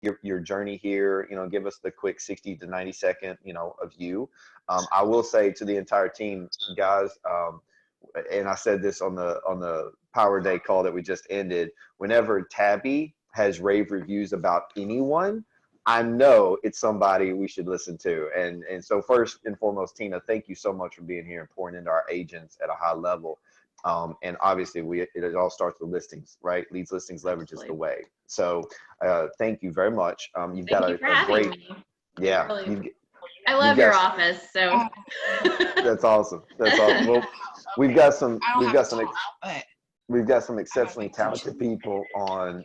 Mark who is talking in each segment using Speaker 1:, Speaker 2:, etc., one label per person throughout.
Speaker 1: your journey here, give us the quick 60 to 90 second, of you. I will say to the entire team, guys, and I said this on the Power Day call that we just ended, whenever Tabby has rave reviews about anyone, I know it's somebody we should listen to. And so first and foremost, Tina, thank you so much for being here and pouring into our agents at a high level. And obviously it all starts with listings, right? Leads, listings, leverage is the way. So thank you very much. You've got a great,
Speaker 2: me.
Speaker 1: yeah.
Speaker 2: Really, I love your office. So
Speaker 1: that's awesome. That's awesome. Well, we've got some exceptionally talented people on.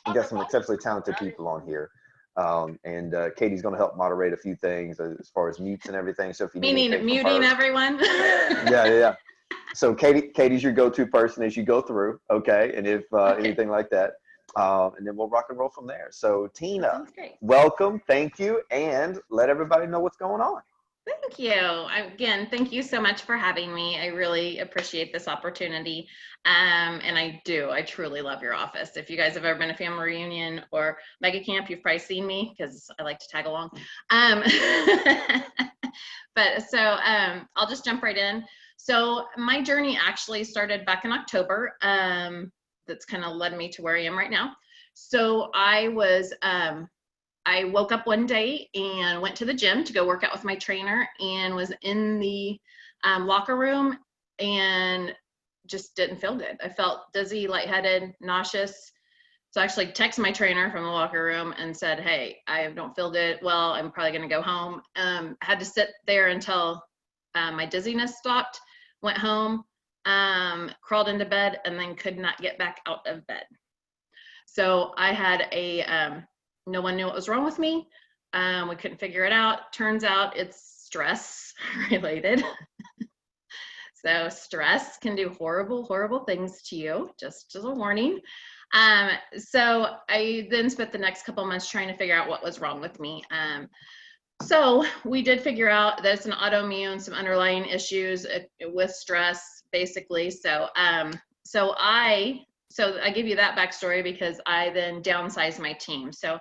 Speaker 1: We've got some exceptionally talented people on here. And Katie's going to help moderate a few things as far as mutes and everything. So if you need
Speaker 2: muting everyone.
Speaker 1: yeah. So Katie's your go-to person as you go through, okay? And if anything like that, and then we'll rock and roll from there. So Tina, welcome, thank you, and let everybody know what's going on.
Speaker 2: Thank you. Again, thank you so much for having me. I really appreciate this opportunity. And I truly love your office. If you guys have ever been to a family reunion or mega camp, you've probably seen me because I like to tag along. But so I'll just jump right in. So my journey actually started back in October. That's kind of led me to where I am right now. So I woke up one day and went to the gym to go work out with my trainer, and was in the locker room and just didn't feel good. I felt dizzy, lightheaded, nauseous. So I actually texted my trainer from the locker room and said, hey, I don't feel good. Well, I'm probably going to go home. Had to sit there until my dizziness stopped, went home, crawled into bed, and then could not get back out of bed. So I had no one knew what was wrong with me. We couldn't figure it out. Turns out it's stress related. So stress can do horrible, horrible things to you, just as a warning. So I then spent the next couple months trying to figure out what was wrong with me. So we did figure out that it's an autoimmune, some underlying issues with stress, basically. So I give you that backstory because I then downsized my team. So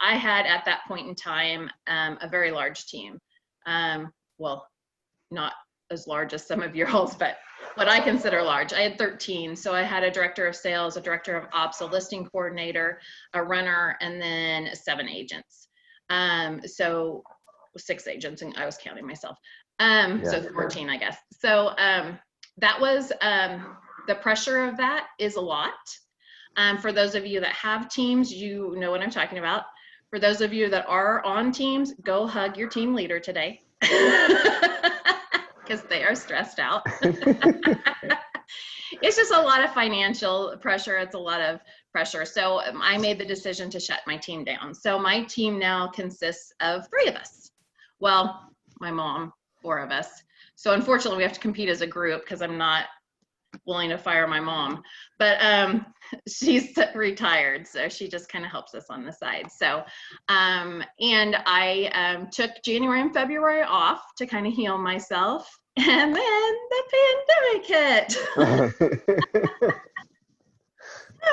Speaker 2: I had at that point in time a very large team. Well, not as large as some of yours, but what I consider large. I had 13. So I had a director of sales, a director of ops, a listing coordinator, a runner, and then 7 agents. So 6 agents, and I was counting myself. So 14, I guess. So that was the pressure of that is a lot. For those of you that have teams, you know what I'm talking about. For those of you that are on teams, go hug your team leader today because they are stressed out. It's just a lot of financial pressure. It's a lot of pressure. So I made the decision to shut my team down. So my team now consists of 3 of us. Well, my mom, 4 of us. So unfortunately, we have to compete as a group because I'm not willing to fire my mom, but she's retired, so she just kind of helps us on the side. So and I took January and February off to kind of heal myself, and then the pandemic hit.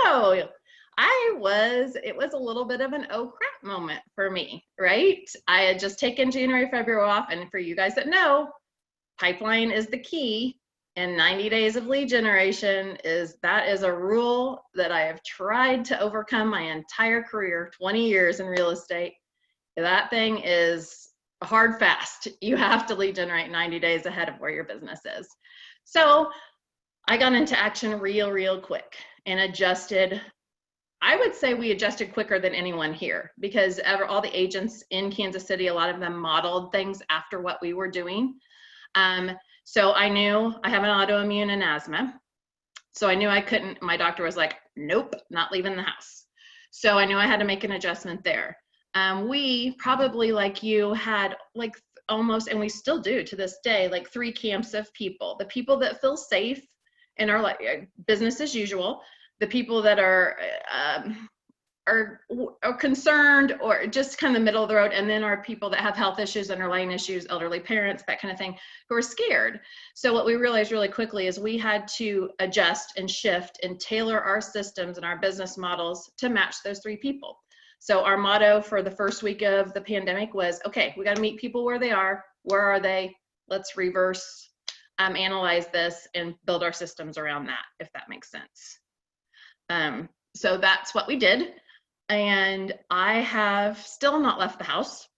Speaker 2: So it was a little bit of an oh crap moment for me, right? I had just taken January, February off, and for you guys that know, pipeline is the key. And 90 days of lead generation is a rule that I have tried to overcome my entire career, 20 years in real estate. That thing is hard fast. You have to lead generate 90 days ahead of where your business is. So I got into action real quick and adjusted. I would say we adjusted quicker than anyone here because all the agents in Kansas City, a lot of them modeled things after what we were doing. So I knew I have an autoimmune and asthma. So I knew I couldn't, my doctor was like, nope, not leaving the house. So I knew I had to make an adjustment there. We probably, like you, had like almost, and we still do to this day, like 3 camps of people. The people that feel safe and are like business as usual. The people that are concerned or just kind of the middle of the road, and then our people that have health issues, underlying issues, elderly parents, that kind of thing, who are scared. So what we realized really quickly is we had to adjust and shift and tailor our systems and our business models to match those 3 people. So our motto for the first week of the pandemic was, okay, we got to meet people where they are. Where are they? Let's reverse analyze this and build our systems around that, if that makes sense. So that's what we did. And I have still not left the house.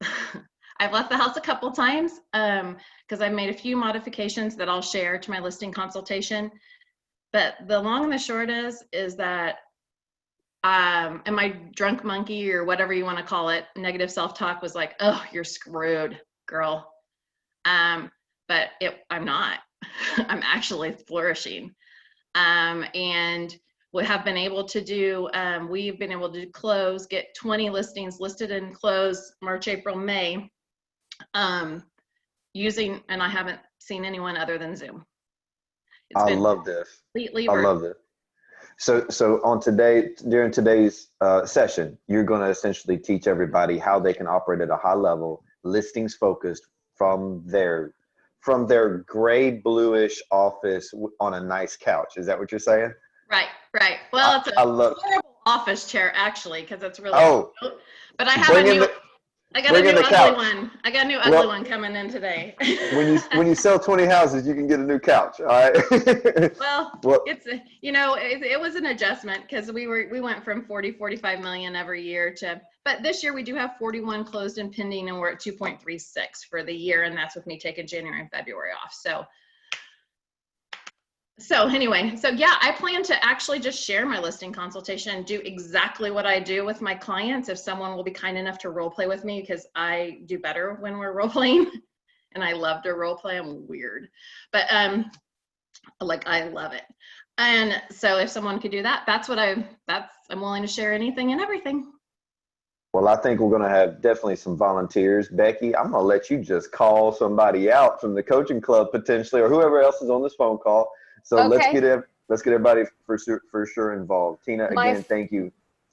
Speaker 2: I've left the house a couple times because I've made a few modifications that I'll share to my listing consultation. But the long and the short is that and my drunk monkey, or whatever you want to call it, negative self-talk was like, oh, you're screwed, girl. But I'm not. I'm actually flourishing. And we have been able to do, we've been able to close, get 20 listings listed and close March, April, May, using, and I haven't seen anyone other than Zoom.
Speaker 1: I love this.
Speaker 2: Completely
Speaker 1: I love this. So during today's session, you're going to essentially teach everybody how they can operate at a high level, listings focused from their gray bluish office on a nice couch. Is that what you're saying?
Speaker 2: Right. Well, it's a horrible office chair actually, because it's really cute. But I have I got a new ugly one. I got a new ugly one coming in today.
Speaker 1: when you sell 20 houses, you can get a new couch. All right.
Speaker 2: well, it's it was an adjustment because we went from 45 million every year but this year we do have 41 closed and pending, and we're at 2.36 for the year, and that's with me taking January and February off. So anyway, yeah, I plan to actually just share my listing consultation and do exactly what I do with my clients. If someone will be kind enough to role play with me, because I do better when we're role playing, and I love to role play. I'm weird, but like I love it. And so if someone could do that, I'm willing to share anything and everything.
Speaker 1: Well, I think we're going to have definitely some volunteers. Becky, I'm going to let you just call somebody out from the coaching club potentially, or whoever else is on this phone call. So
Speaker 3: okay.
Speaker 1: let's get everybody for sure involved. Tina, again, thank you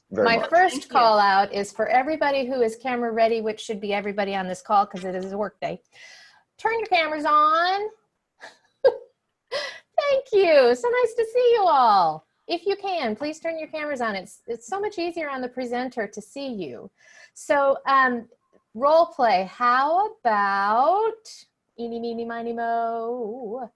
Speaker 1: very much.
Speaker 3: My first call out is for everybody who is camera ready, which should be everybody on this call because it is a work day. Turn your cameras on. Thank you. So nice to see you all. If you can, please turn your cameras on. It's so much easier on the presenter to see you. So role play. How about eeny, meeny, miny, mo?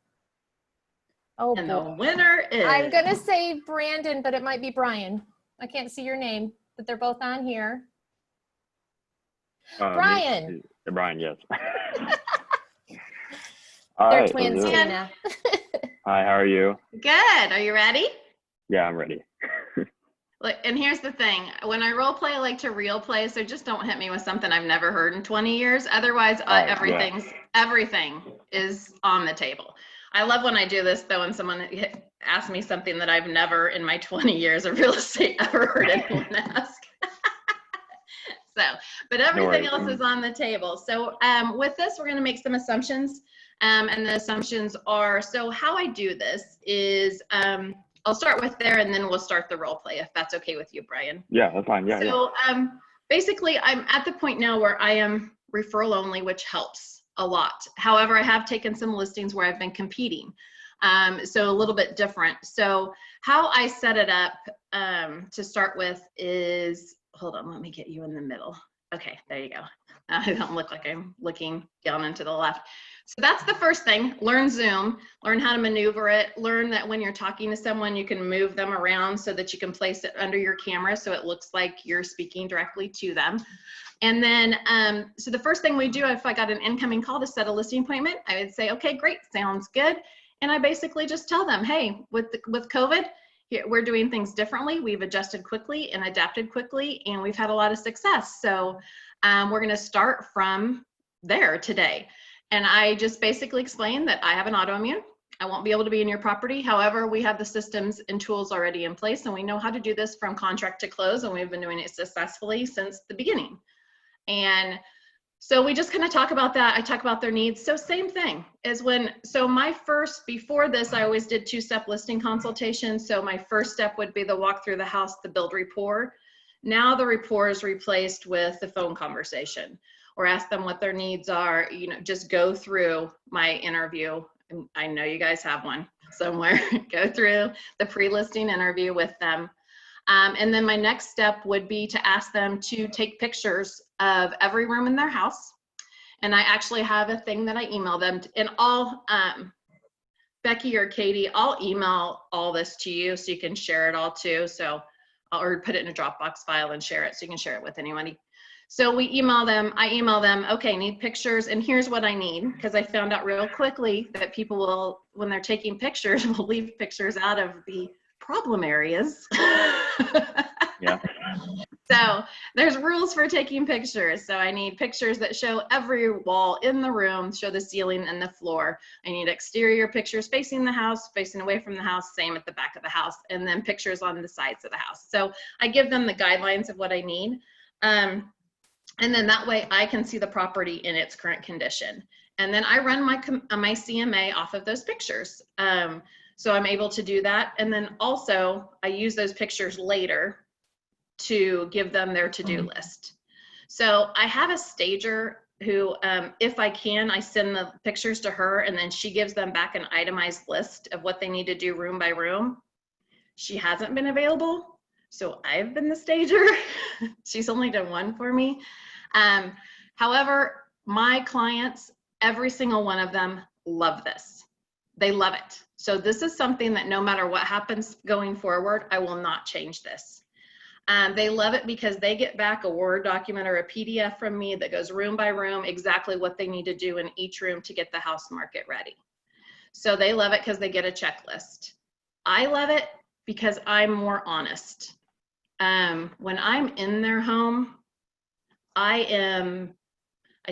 Speaker 3: Oh,
Speaker 2: and the winner is,
Speaker 3: I'm going to say Brandon, but it might be Brian. I can't see your name, but they're both on here. Brian.
Speaker 4: Brian, yes.
Speaker 3: They're twins, Tina.
Speaker 4: Hi, how are you?
Speaker 2: Good. Are you ready?
Speaker 4: Yeah, I'm ready.
Speaker 2: Look, and here's the thing. When I role play, I like to real play, so just don't hit me with something I've never heard in 20 years. Otherwise, everything is on the table. I love when I do this, though, and someone asks me something that I've never in my 20 years of real estate ever heard anyone ask. But everything else is on the table. So with this, we're going to make some assumptions. And the assumptions are, so how I do this is, I'll start with there, and then we'll start the role play, if that's okay with you, Brian.
Speaker 4: Yeah, that's fine. Yeah.
Speaker 2: So basically, I'm at the point now where I am referral only, which helps a lot. However, I have taken some listings where I've been competing. So a little bit different. So how I set it up to start with is, hold on, let me get you in the middle. Okay, there you go. I don't look like I'm looking down and to the left. So that's the first thing. Learn Zoom, learn how to maneuver it, learn that when you're talking to someone, you can move them around so that you can place it under your camera so it looks like you're speaking directly to them. And then, so the first thing we do, if I got an incoming call to set a listing appointment, I would say, okay, great, sounds good. And I basically just tell them, hey, with COVID, we're doing things differently. We've adjusted quickly and adapted quickly, and we've had a lot of success. So we're going to start from there today. And I just basically explain that I have an autoimmune. I won't be able to be in your property. However, we have the systems and tools already in place, and we know how to do this from contract to close, and we've been doing it successfully since the beginning. And so we just kind of talk about that. I talk about their needs. So same thing as before this, I always did 2-step listing consultation. So my first step would be the walk through the house, the build rapport. Now the rapport is replaced with the phone conversation, or ask them what their needs are, just go through my interview. I know you guys have one somewhere. Go through the pre-listing interview with them. And then my next step would be to ask them to take pictures of every room in their house. And I actually have a thing that I email them, and all, Becky or Katie, I'll email all this to you so you can share it all too. So, or put it in a Dropbox file and share it so you can share it with anybody. So we email them, I email them, okay, need pictures, and here's what I need, because I found out real quickly that people will, when they're taking pictures, will leave pictures out of the problem areas.
Speaker 4: Yeah.
Speaker 2: So there's rules for taking pictures. So I need pictures that show every wall in the room, show the ceiling and the floor. I need exterior pictures facing the house, facing away from the house, same at the back of the house, and then pictures on the sides of the house. So I give them the guidelines of what I need. And then that way I can see the property in its current condition. And then I run my CMA off of those pictures. So I'm able to do that. And then also I use those pictures later to give them their to-do list. So I have a stager who, if I can, I send the pictures to her, and then she gives them back an itemized list of what they need to do room by room. She hasn't been available, so I've been the stager. She's only done one for me. However, my clients, every single one of them love this. They love it. So this is something that no matter what happens going forward, I will not change this. They love it because they get back a Word document or a PDF from me that goes room by room, exactly what they need to do in each room to get the house market ready. So they love it because they get a checklist. I love it because I'm more honest. When I'm in their home, I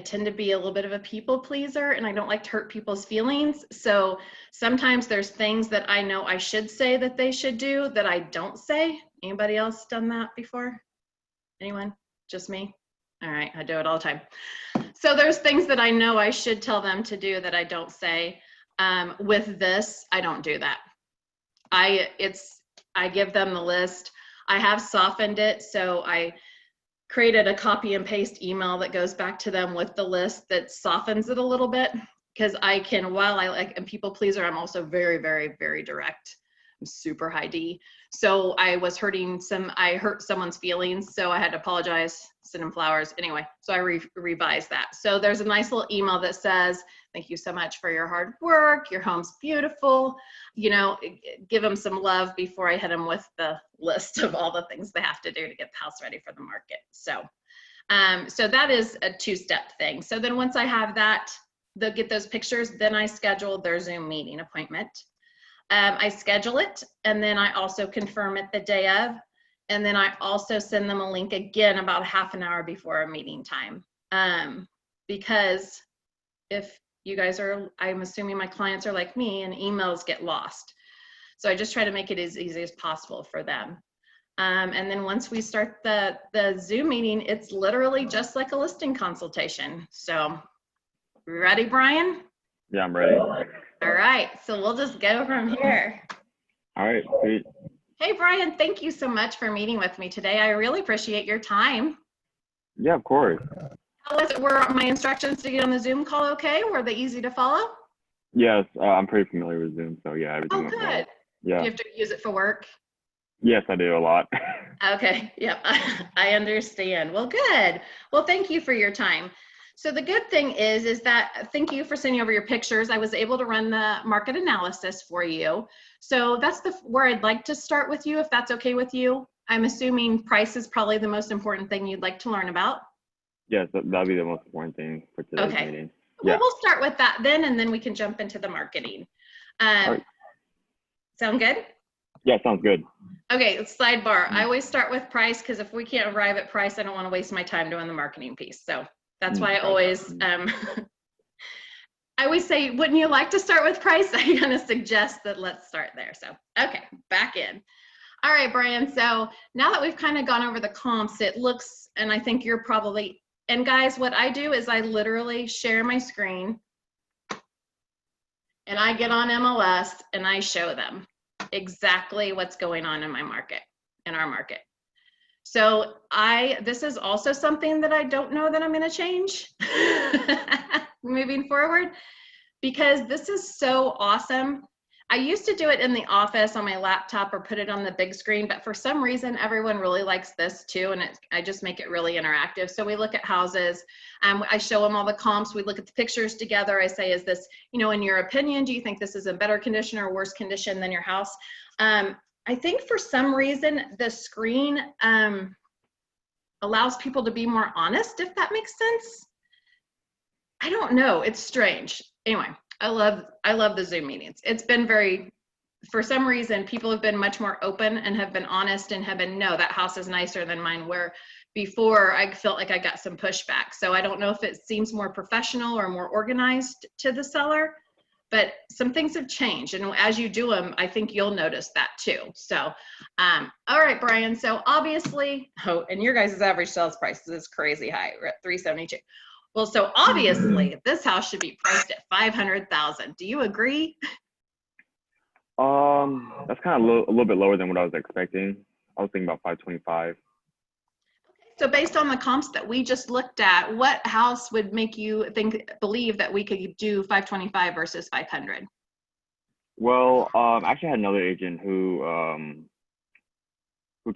Speaker 2: tend to be a little bit of a people pleaser, and I don't like to hurt people's feelings. So sometimes there's things that I know I should say that they should do that I don't say. Anybody else done that before? Anyone? Just me? All right, I do it all the time. So there's things that I know I should tell them to do that I don't say. With this, I don't do that. I give them the list. I have softened it, so I created a copy and paste email that goes back to them with the list that softens it a little bit, because I can, while I like a people pleaser, I'm also very, very, very direct. I'm super high D. So I hurt someone's feelings, so I had to apologize, send them flowers. Anyway, so I revised that. So there's a nice little email that says, thank you so much for your hard work. Your home's beautiful. You know, give them some love before I hit them with the list of all the things they have to do to get the house ready for the market. So, so that is a two-step thing. So then once I have that, they'll get those pictures, then I schedule their Zoom meeting appointment. I schedule it, and then I also confirm it the day of, and then I also send them a link again about half an hour before a meeting time. Because if you guys are, I'm assuming my clients are like me, and emails get lost. So I just try to make it as easy as possible for them. And then once we start the Zoom meeting, it's literally just like a listing consultation. So, ready, Brian?
Speaker 4: Yeah, I'm ready.
Speaker 2: All right, so we'll just go from here.
Speaker 4: All right, sweet.
Speaker 2: Hey, Brian, thank you so much for meeting with me today. I really appreciate your time.
Speaker 4: Yeah, of course.
Speaker 2: How was it? Were my instructions to get on the Zoom call okay? Were they easy to follow?
Speaker 4: Yes, I'm pretty familiar with Zoom, so yeah, everything
Speaker 2: Oh,
Speaker 4: went
Speaker 2: good.
Speaker 4: well. Yeah.
Speaker 2: Do you have to use it for work?
Speaker 4: Yes, I do a lot.
Speaker 2: Okay, yep, I understand. Well, good. Well, thank you for your time. So the good thing is that, thank you for sending over your pictures. I was able to run the market analysis for you. So that's where I'd like to start with you, if that's okay with you. I'm assuming price is probably the most important thing you'd like to learn about.
Speaker 4: Yes, that'd be the most important thing for today's meeting.
Speaker 2: Well,
Speaker 4: Yeah.
Speaker 2: we'll start with that then, and then we can jump into the marketing.
Speaker 4: Right.
Speaker 2: Sound good?
Speaker 4: Yeah, sounds good.
Speaker 2: Okay, sidebar. I always start with price, because if we can't arrive at price, I don't want to waste my time doing the marketing piece. So that's why I always, I always say, wouldn't you like to start with price? I'm going to suggest that let's start there. So, okay, back in. All right, Brian. So now that we've kind of gone over the comps, it looks, and I think you're probably, and guys, what I do is I literally share my screen and I get on MLS and I show them exactly what's going on in my market, in our market. So this is also something that I don't know that I'm going to change moving forward, because this is so awesome. I used to do it in the office on my laptop or put it on the big screen, but for some reason, everyone really likes this too. And I just make it really interactive. So we look at houses, I show them all the comps. We look at the pictures together. I say, is this, in your opinion, do you think this is in better condition or worse condition than your house? I think for some reason, the screen allows people to be more honest, if that makes sense. I don't know. It's strange. Anyway. I love the Zoom meetings. It's been for some reason, people have been much more open and have been honest and have been, no, that house is nicer than mine, where before I felt like I got some pushback. So I don't know if it seems more professional or more organized to the seller, but some things have changed. And as you do them, I think you'll notice that too. So, all right, Brian. So obviously, and your guys' average sales price is crazy high. We're at $372,000. Well, so obviously this house should be priced at $500,000. Do you agree?
Speaker 4: That's kind of a little bit lower than what I was expecting. I was thinking about 525.
Speaker 2: So based on the comps that we just looked at, what house would make you believe that we could do 525 versus 500?
Speaker 4: Well, I actually had another agent who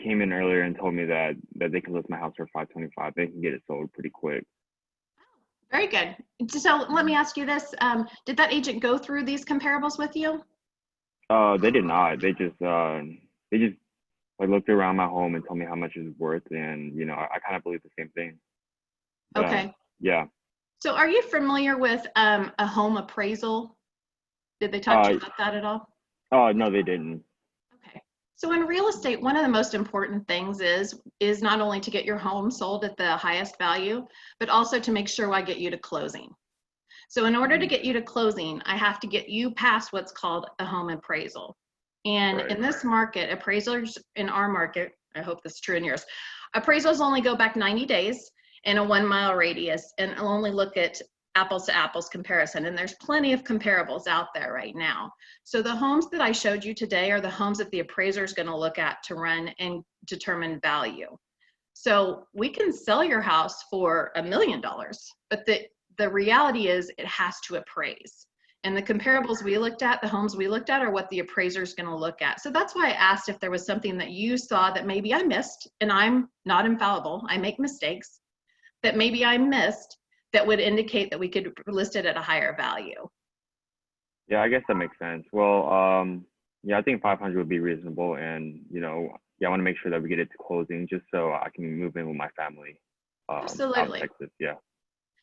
Speaker 4: came in earlier and told me that they can list my house for 525. They can get it sold pretty quick.
Speaker 2: Very good. So let me ask you this. Did that agent go through these comparables with you?
Speaker 4: They did not. They just like looked around my home and told me how much it's worth, and I kind of believe the same thing. But,
Speaker 2: okay.
Speaker 4: Yeah.
Speaker 2: So are you familiar with a home appraisal? Did they talk to you about that at all?
Speaker 4: No, they didn't.
Speaker 2: Okay. So in real estate, one of the most important things is not only to get your home sold at the highest value, but also to make sure I get you to closing. So in order to get you to closing, I have to get you past what's called a home appraisal. And
Speaker 4: Right.
Speaker 2: In this market, appraisals in our market, I hope this is true in yours, appraisals only go back 90 days in a 1 mile radius and only look at apples to apples comparison. And there's plenty of comparables out there right now. So the homes that I showed you today are the homes that the appraiser is going to look at to run and determine value. So we can sell your house for $1 million, but the reality is it has to appraise. And the comparables we looked at, the homes we looked at, are what the appraiser is going to look at. So that's why I asked if there was something that you saw that maybe I missed, and I'm not infallible, I make mistakes, that maybe I missed that would indicate that we could list it at a higher value.
Speaker 4: Yeah, I guess that makes sense. Well, yeah, I think 500 would be reasonable, and I want to make sure that we get it to closing just so I can move in with my family.
Speaker 2: Absolutely.
Speaker 4: Out of Texas, yeah.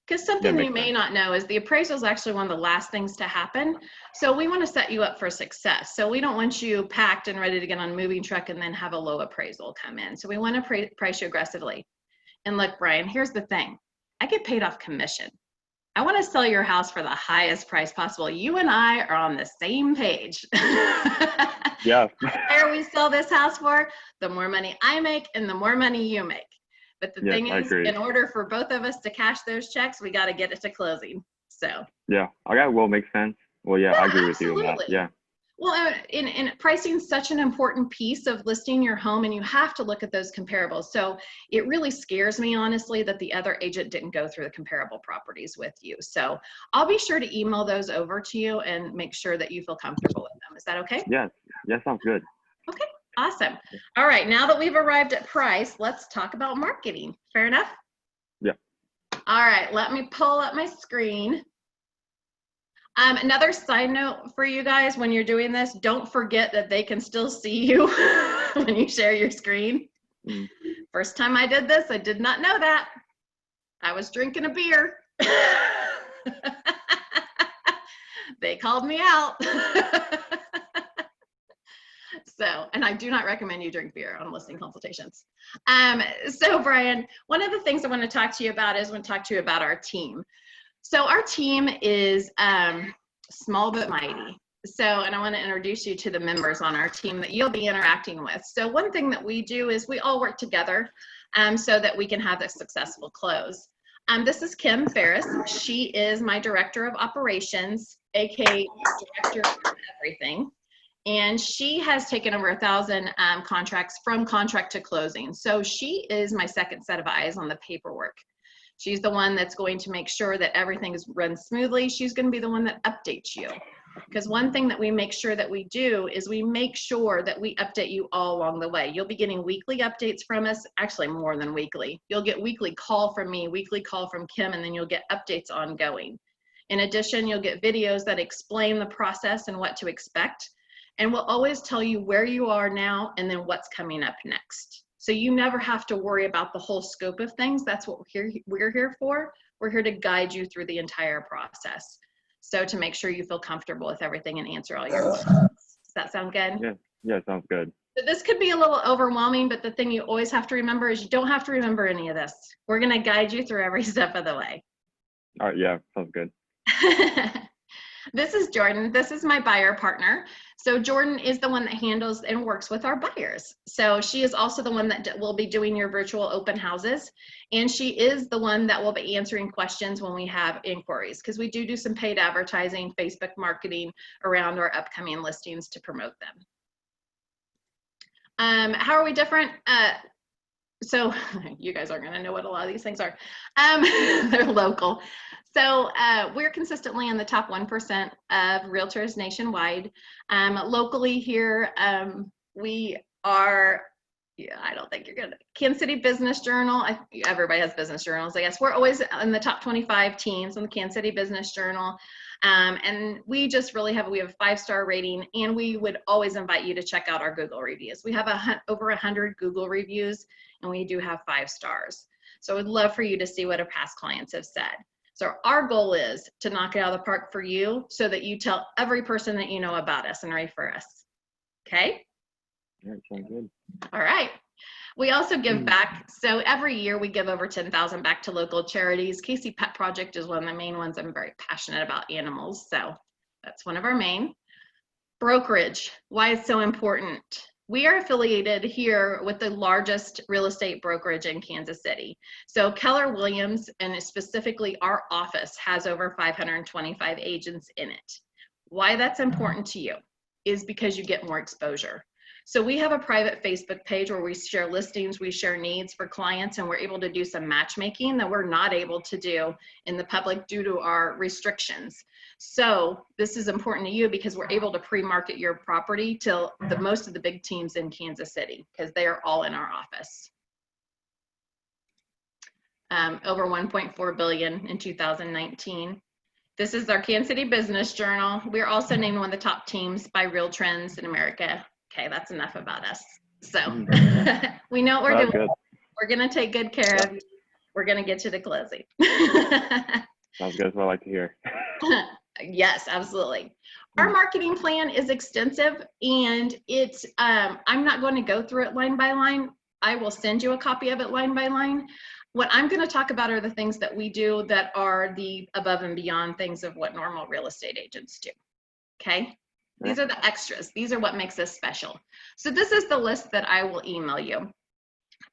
Speaker 2: Because something you may not know is the appraisal is actually one of the last things to happen. So we want to set you up for success. So we don't want you packed and ready to get on a moving truck and then have a low appraisal come in. So we want to price you aggressively. And look, Brian, here's the thing. I get paid off commission. I want to sell your house for the highest price possible. You and I are on the same page.
Speaker 4: Yeah.
Speaker 2: The higher we sell this house for, the more money I make and the more money you make. But the thing is, in order for both of us to cash those checks, we got to get it to closing. So.
Speaker 4: Yeah. Okay. Well, makes sense. Well, yeah, I agree with you on that. Yeah.
Speaker 2: Well, in pricing is such an important piece of listing your home, and you have to look at those comparables. So it really scares me, honestly, that the other agent didn't go through the comparable properties with you. So I'll be sure to email those over to you and make sure that you feel comfortable with them. Is that okay?
Speaker 4: Yes. Yeah, sounds good.
Speaker 2: Okay. Awesome. All right. Now that we've arrived at price, let's talk about marketing. Fair enough?
Speaker 4: Yeah.
Speaker 2: All right. Let me pull up my screen. Another side note for you guys, when you're doing this, don't forget that they can still see you when you share your screen. Mm. First time I did this, I did not know that. I was drinking a beer. They called me out. So, and I do not recommend you drink beer on listing consultations. So Brian, one of the things I want to talk to you about is I want to talk to you about our team. So our team is small but mighty. So, and I want to introduce you to the members on our team that you'll be interacting with. So one thing that we do is we all work together so that we can have a successful close. This is Kim Ferris. She is my director of operations, aka director of everything. and she has taken over 1,000 contracts from contract to closing. So she is my second set of eyes on the paperwork. She's the one that's going to make sure that everything is run smoothly. She's going to be the one that updates you. Because one thing that we make sure that we do is we make sure that we update you all along the way. You'll be getting weekly updates from us, actually more than weekly. You'll get weekly call from me, weekly call from Kim, and then you'll get updates ongoing. In addition, you'll get videos that explain the process and what to expect. And we'll always tell you where you are now and then what's coming up next. So you never have to worry about the whole scope of things. That's what we're here for. We're here to guide you through the entire process. So to make sure you feel comfortable with everything and answer all your questions. Does that sound good?
Speaker 4: Yeah, sounds good.
Speaker 2: So this could be a little overwhelming, but the thing you always have to remember is you don't have to remember any of this. We're gonna guide you through every step of the way.
Speaker 4: All right, yeah, sounds good.
Speaker 2: This is Jordan. This is my buyer partner. So Jordan is the one that handles and works with our buyers. So she is also the one that will be doing your virtual open houses. And she is the one that will be answering questions when we have inquiries, because we do some paid advertising, Facebook marketing around our upcoming listings to promote them. How are we different? So you guys aren't going to know what a lot of these things are. They're local. So we're consistently in the top 1% of realtors nationwide. Locally here, we are, yeah, I don't think you're going to, Kansas City Business Journal. Everybody has business journals, I guess. We're always in the top 25 teams in the Kansas City Business Journal. And we just really have, we have a 5-star rating, and we would always invite you to check out our Google reviews. We have over 100 Google reviews, and we do have 5 stars. So I'd love for you to see what our past clients have said. So our goal is to knock it out of the park for you so that you tell every person that you know about us and refer us. Okay?
Speaker 4: All right, sounds good.
Speaker 2: All right. We also give back. So every year we give over 10,000 back to local charities. Casey Pet Project is one of the main ones. I'm very passionate about animals, so that's one of our main. Brokerage, why it's so important. We are affiliated here with the largest real estate brokerage in Kansas City. So Keller Williams, and specifically our office, has over 525 agents in it. Why that's important to you is because you get more exposure. So we have a private Facebook page where we share listings, we share needs for clients, and we're able to do some matchmaking that we're not able to do in the public due to our restrictions. So this is important to you because we're able to pre-market your property to most of the big teams in Kansas City because they are all in our office. Over 1.4 billion in 2019. This is our Kansas City Business Journal. We're also named one of the top teams by Real Trends in America. Okay, that's enough about us. So we know what we're doing.
Speaker 4: Good.
Speaker 2: We're gonna take good care of you. We're gonna get you to closing.
Speaker 4: Sounds good. That's what I like to hear.
Speaker 2: Yes, absolutely. Our marketing plan is extensive, and it's I'm not going to go through it line by line. I will send you a copy of it line by line. What I'm going to talk about are the things that we do that are the above and beyond things of what normal real estate agents do. Okay? These are the extras. These are what makes us special. So this is the list that I will email you.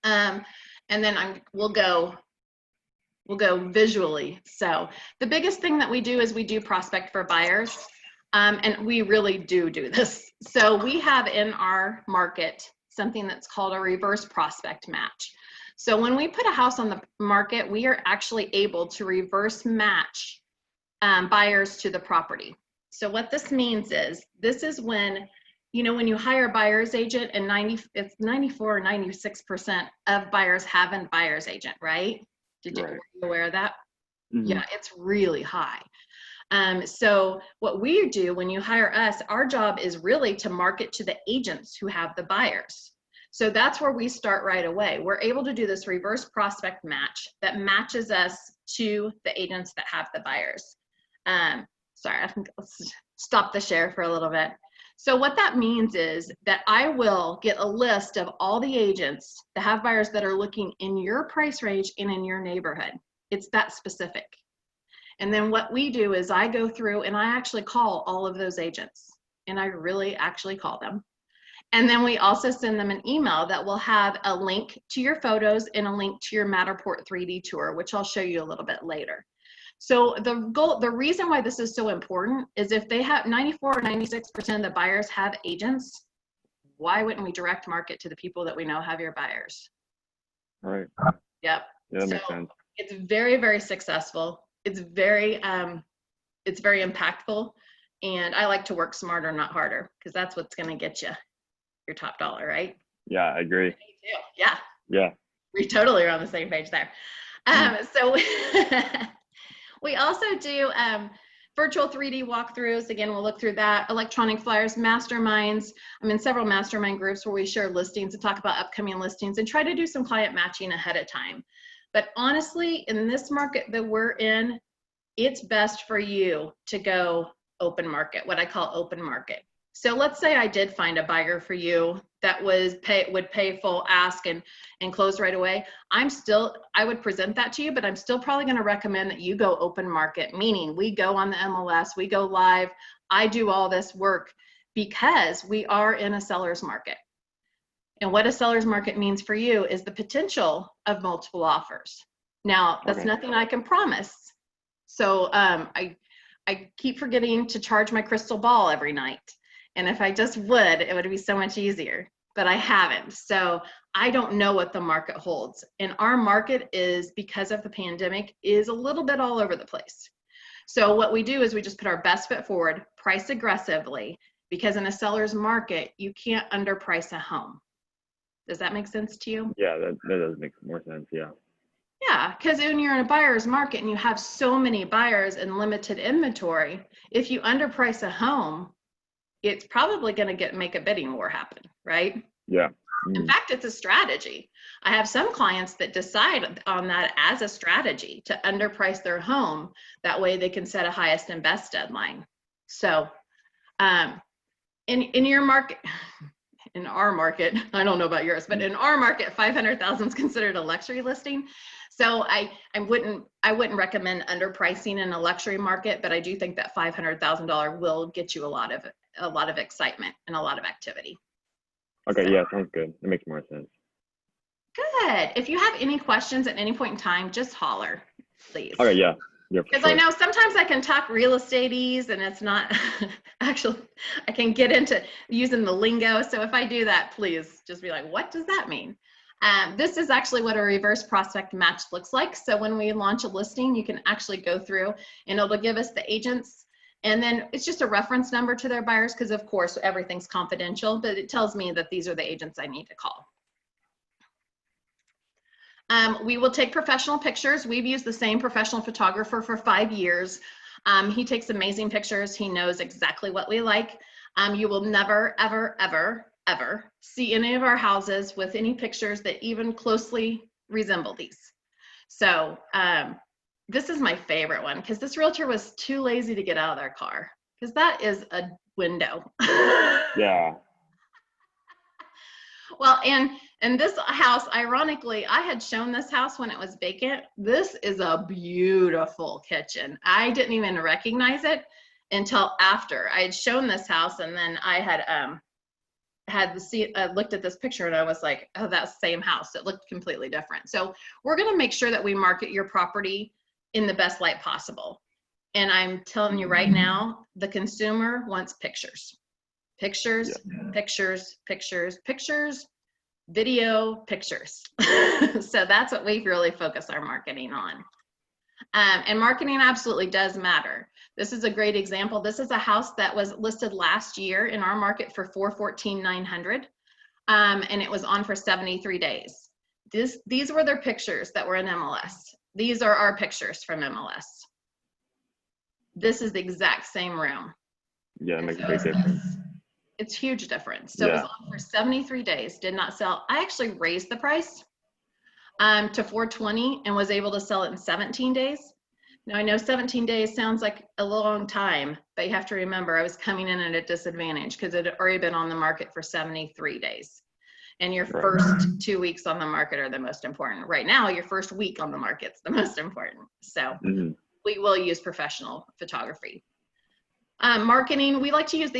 Speaker 2: And then we'll go visually. So the biggest thing that we do is we do prospect for buyers. And we really do this. So we have in our market something that's called a reverse prospect match. So when we put a house on the market, we are actually able to reverse match buyers to the property. So what this means is, this is when, you know, when you hire a buyer's agent, and it's 94 or 96% of buyers have a buyer's agent, right? Were you aware of that? Mm-hmm. Yeah, it's really high. So what we do when you hire us, our job is really to market to the agents who have the buyers. So that's where we start right away. We're able to do this reverse prospect match that matches us to the agents that have the buyers. Sorry, I think let's stop the share for a little bit. So what that means is that I will get a list of all the agents that have buyers that are looking in your price range and in your neighborhood. It's that specific. And then what we do is I go through and I actually call all of those agents, and I really actually call them. And then we also send them an email that will have a link to your photos and a link to your Matterport 3D tour, which I'll show you a little bit later. So the reason why this is so important is if they have 94 or 96% of the buyers have agents, why wouldn't we direct market to the people that we know have your buyers?
Speaker 4: All right.
Speaker 2: Yep.
Speaker 4: Yeah, that makes sense.
Speaker 2: It's very, very successful. It's very impactful. And I like to work smarter, not harder, because that's what's going to get you your top dollar, right?
Speaker 4: Yeah, I agree.
Speaker 2: Me too. Yeah.
Speaker 4: Yeah.
Speaker 2: We totally are on the same page there. So we also do virtual 3D walkthroughs. Again, we'll look through that. Electronic flyers, masterminds. I'm in several mastermind groups where we share listings and talk about upcoming listings and try to do some client matching ahead of time. But honestly, in this market that we're in, it's best for you to go open market, what I call open market. So let's say I did find a buyer for you that would pay full ask and close right away. I would present that to you, but I'm still probably going to recommend that you go open market, meaning we go on the MLS, we go live. I do all this work because we are in a seller's market. And what a seller's market means for you is the potential of multiple offers. Now, that's nothing I can promise. So I keep forgetting to charge my crystal ball every night. And if I just would, it would be so much easier, but I haven't. So I don't know what the market holds. And our market is, because of the pandemic, is a little bit all over the place. So what we do is we just put our best foot forward, price aggressively, because in a seller's market, you can't underprice a home. Does that make sense to you?
Speaker 4: Yeah, that does make more sense. Yeah.
Speaker 2: Yeah, because when you're in a buyer's market and you have so many buyers and limited inventory, if you underprice a home, it's probably going to make a bidding war happen, right?
Speaker 4: Yeah.
Speaker 2: In fact, it's a strategy. I have some clients that decide on that as a strategy to underprice their home. That way they can set a highest and best deadline. So in your market, in our market, I don't know about yours, but in our market, 500,000 is considered a luxury listing. So I wouldn't recommend underpricing in a luxury market, but I do think that $500,000 will get you a lot of excitement and a lot of activity.
Speaker 4: Okay,
Speaker 2: So.
Speaker 4: yeah, sounds good. It makes more sense.
Speaker 2: Good. If you have any questions at any point in time, just holler, please.
Speaker 4: Okay, yeah. Yeah,
Speaker 2: because I know sometimes I can talk real estate-ese and it's not actually, I can get into using the lingo. So if I do that, please just be like, what does that mean? This is actually what a reverse prospect match looks like. So when we launch a listing, you can actually go through and it'll give us the agents. And then it's just a reference number to their buyers because, of course, everything's confidential, but it tells me that these are the agents I need to call. We will take professional pictures. We've used the same professional photographer for 5 years. He takes amazing pictures. He knows exactly what we like. You will never, ever, ever, ever see any of our houses with any pictures that even closely resemble these. So this is my favorite one because this realtor was too lazy to get out of their car because that is a window.
Speaker 4: Yeah.
Speaker 2: Well, and this house, ironically, I had shown this house when it was vacant. This is a beautiful kitchen. I didn't even recognize it until after I had shown this house, and then I had looked at this picture and I was like, oh, that's the same house. It looked completely different. So we're going to make sure that we market your property in the best light possible. And I'm telling you right now, the consumer wants pictures. Pictures, yeah. Pictures, pictures, pictures, video, pictures. So that's what we really focus our marketing on. And marketing absolutely does matter. This is a great example. This is a house that was listed last year in our market for $414,900, and it was on for 73 days. These were their pictures that were in MLS. These are our pictures from MLS. This is the exact same room.
Speaker 4: Yeah, it makes a big difference.
Speaker 2: It's huge difference. So yeah. It was on for 73 days, did not sell. I actually raised the price to $420 and was able to sell it in 17 days. Now I know 17 days sounds like a long time, but you have to remember I was coming in at a disadvantage because it had already been on the market for 73 days. And your first 2 weeks on the market are the most important. Right now, your first week on the market's the most important. So we will use professional photography. Marketing, we like to use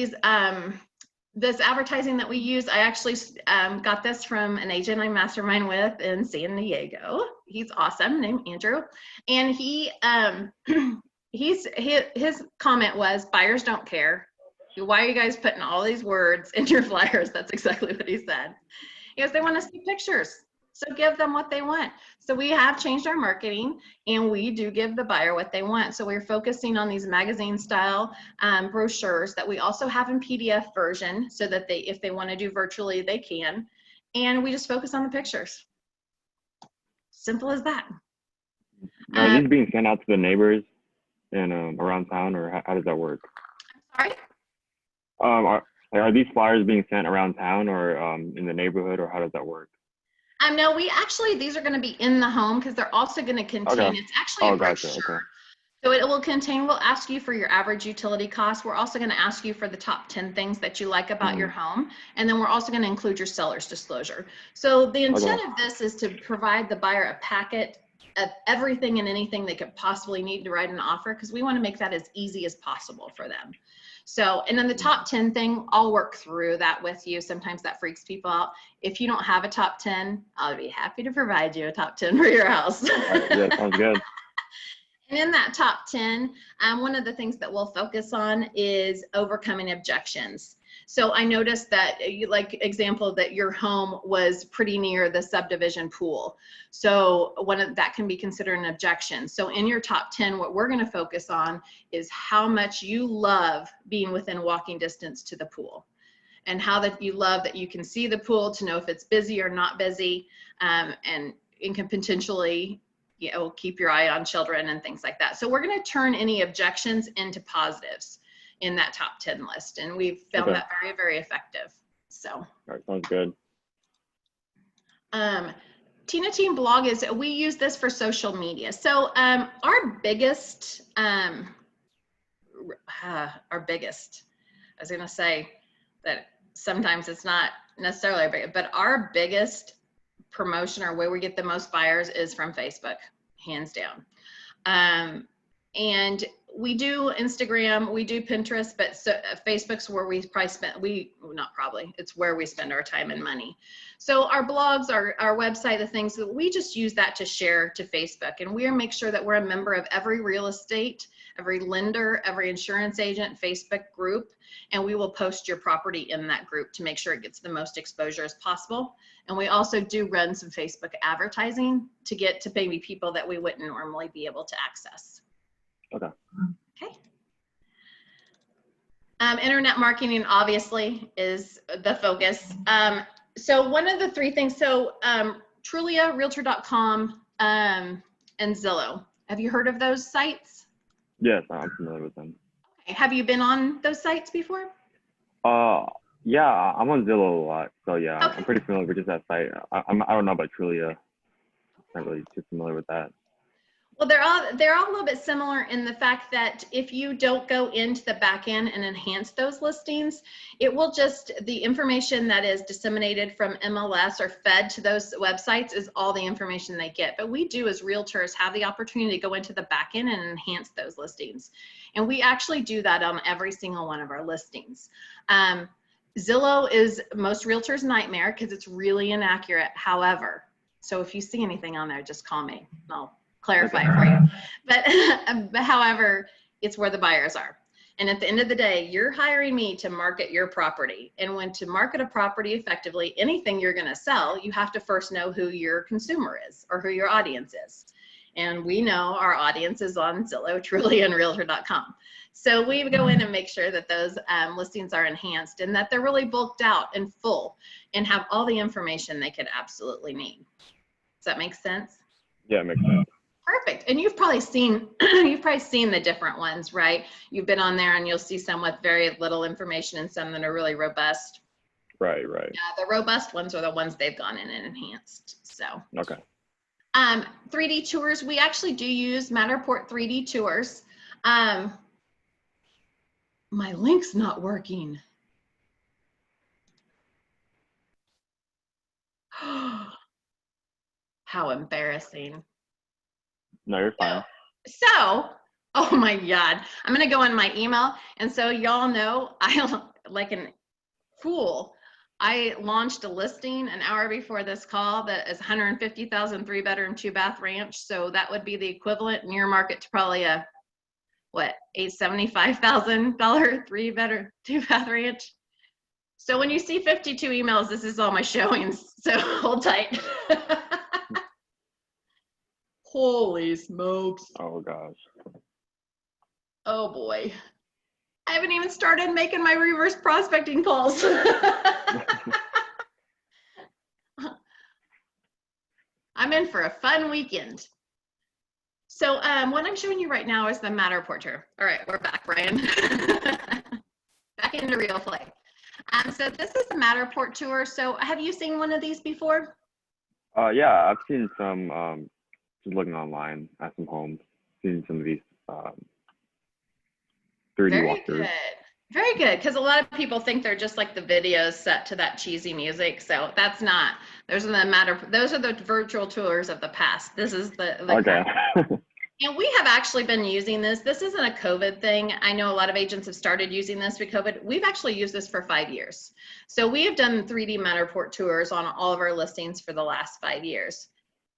Speaker 2: this advertising that we use, I actually got this from an agent I mastermind with in San Diego. He's awesome, named Andrew. And he, his comment was, buyers don't care. Why are you guys putting all these words in your flyers? That's exactly what he said. He goes, they want to see pictures. So give them what they want. So we have changed our marketing, and we do give the buyer what they want. So we're focusing on these magazine style brochures that we also have in PDF version, so that they, if they want to do virtually, they can. And we just focus on the pictures. Simple as that.
Speaker 4: Are these being sent out to the neighbors and around town, or how does that work?
Speaker 2: Sorry?
Speaker 4: Are these flyers being sent around town or in the neighborhood, or how does that work?
Speaker 2: No, we actually, these are going to be in the home, because they're also going to contain, it's actually a brochure.
Speaker 4: Gotcha. Okay.
Speaker 2: So it will contain, we'll ask you for your average utility cost. We're also going to ask you for the top 10 things that you like about your home. And then we're also going to include your seller's disclosure. So the intent of this is to provide the buyer a packet of everything and anything they could possibly need to write an offer, because we want to make that as easy as possible for them. So, and then the top 10 thing, I'll work through that with you. Sometimes that freaks people out. If you don't have a top 10, I'll be happy to provide you a top 10 for your house.
Speaker 4: Yeah, sounds good.
Speaker 2: And in that top 10, one of the things that we'll focus on is overcoming objections. So I noticed that, like example, that your home was pretty near the subdivision pool. So that can be considered an objection. So in your top 10, what we're going to focus on is how much you love being within walking distance to the pool, and how that you love that you can see the pool to know if it's busy or not busy, and can potentially, keep your eye on children and things like that. So we're going to turn any objections into positives in that top 10 list. And we've found that very, very effective. So.
Speaker 4: All right, sounds good.
Speaker 2: Tina Team blog we use this for social media. So our biggest, I was going to say that sometimes it's not necessarily big, but our biggest promotion, or where we get the most buyers, is from Facebook, hands down. And we do Instagram, we do Pinterest, but Facebook's where we it's where we spend our time and money. So our blogs, our website, the things that we just use that to share to Facebook. And we make sure that we're a member of every real estate, every lender, every insurance agent Facebook group. And we will post your property in that group to make sure it gets the most exposure as possible. And we also do run some Facebook advertising to get to maybe people that we wouldn't normally be able to access.
Speaker 4: Okay.
Speaker 2: Internet marketing obviously is the focus. So one of the three things, Trulia, Realtor.com, and Zillow. Have you heard of those sites?
Speaker 4: Yes, I'm familiar with them.
Speaker 2: Okay. Have you been on those sites before?
Speaker 4: Yeah, I'm on Zillow a lot, so yeah,
Speaker 2: Okay.
Speaker 4: I'm pretty familiar with just that site. I don't know about Trulia. I'm not really too familiar with that.
Speaker 2: Well, they're all a little bit similar in the fact that if you don't go into the back end and enhance those listings, it will just, the information that is disseminated from MLS or fed to those websites is all the information they get. But we do, as realtors, have the opportunity to go into the back end and enhance those listings. And we actually do that on every single one of our listings. Zillow is most realtors' nightmare because it's really inaccurate. However, so if you see anything on there, just call me. I'll clarify it for you. But however, it's where the buyers are. And at the end of the day, you're hiring me to market your property. And when to market a property effectively, anything you're going to sell, you have to first know who your consumer is or who your audience is. And we know our audience is on Zillow, Trulia, and Realtor.com. So we go in and make sure that those listings are enhanced and that they're really bulked out and full and have all the information they could absolutely need. Does that make sense?
Speaker 4: Yeah, it makes sense.
Speaker 2: Perfect. And you've probably seen the different ones, right? You've been on there and you'll see some with very little information and some that are really robust.
Speaker 4: Right.
Speaker 2: Yeah, the robust ones are the ones they've gone in and enhanced. So.
Speaker 4: Okay.
Speaker 2: 3D tours, we actually do use Matterport 3D tours. My link's not working. How embarrassing.
Speaker 4: No, you're fine.
Speaker 2: So, oh my God, I'm gonna go on my email. And so y'all know I like Cool. I launched a listing an hour before this call that is 150,000 3-bedroom, 2-bath ranch. So that would be the equivalent in your market to probably a, what, $875,000 3-bedroom, 2-bath ranch. So when you see 52 emails, this is all my showings. So hold tight. Holy smokes.
Speaker 4: Oh gosh.
Speaker 2: Oh boy. I haven't even started making my reverse prospecting calls. I'm in for a fun weekend. So what I'm showing you right now is the Matterport tour. All right, we're back, Brian. Back into real play. So this is the Matterport tour. So have you seen one of these before?
Speaker 4: Yeah, I've seen some, just looking online at some homes, seen some of these 3D
Speaker 2: Very
Speaker 4: walkthroughs.
Speaker 2: good. Very good, because a lot of people think they're just like the videos set to that cheesy music. So that's not. Those are the virtual tours of the past. This is the
Speaker 4: Okay.
Speaker 2: And we have actually been using this. This isn't a COVID thing. I know a lot of agents have started using this for COVID. We've actually used this for 5 years. So we have done 3D Matterport tours on all of our listings for the last 5 years.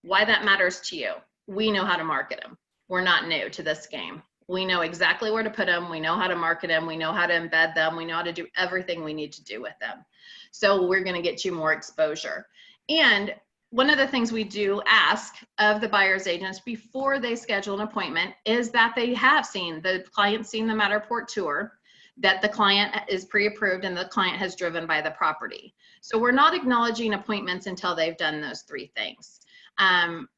Speaker 2: Why that matters to you? We know how to market them. We're not new to this game. We know exactly where to put them. We know how to market them. We know how to embed them. We know how to do everything we need to do with them. So we're going to get you more exposure. And one of the things we do ask of the buyer's agents before they schedule an appointment is that they have the client seen the Matterport tour, that the client is pre-approved and the client has driven by the property. So we're not acknowledging appointments until they've done those 3 things.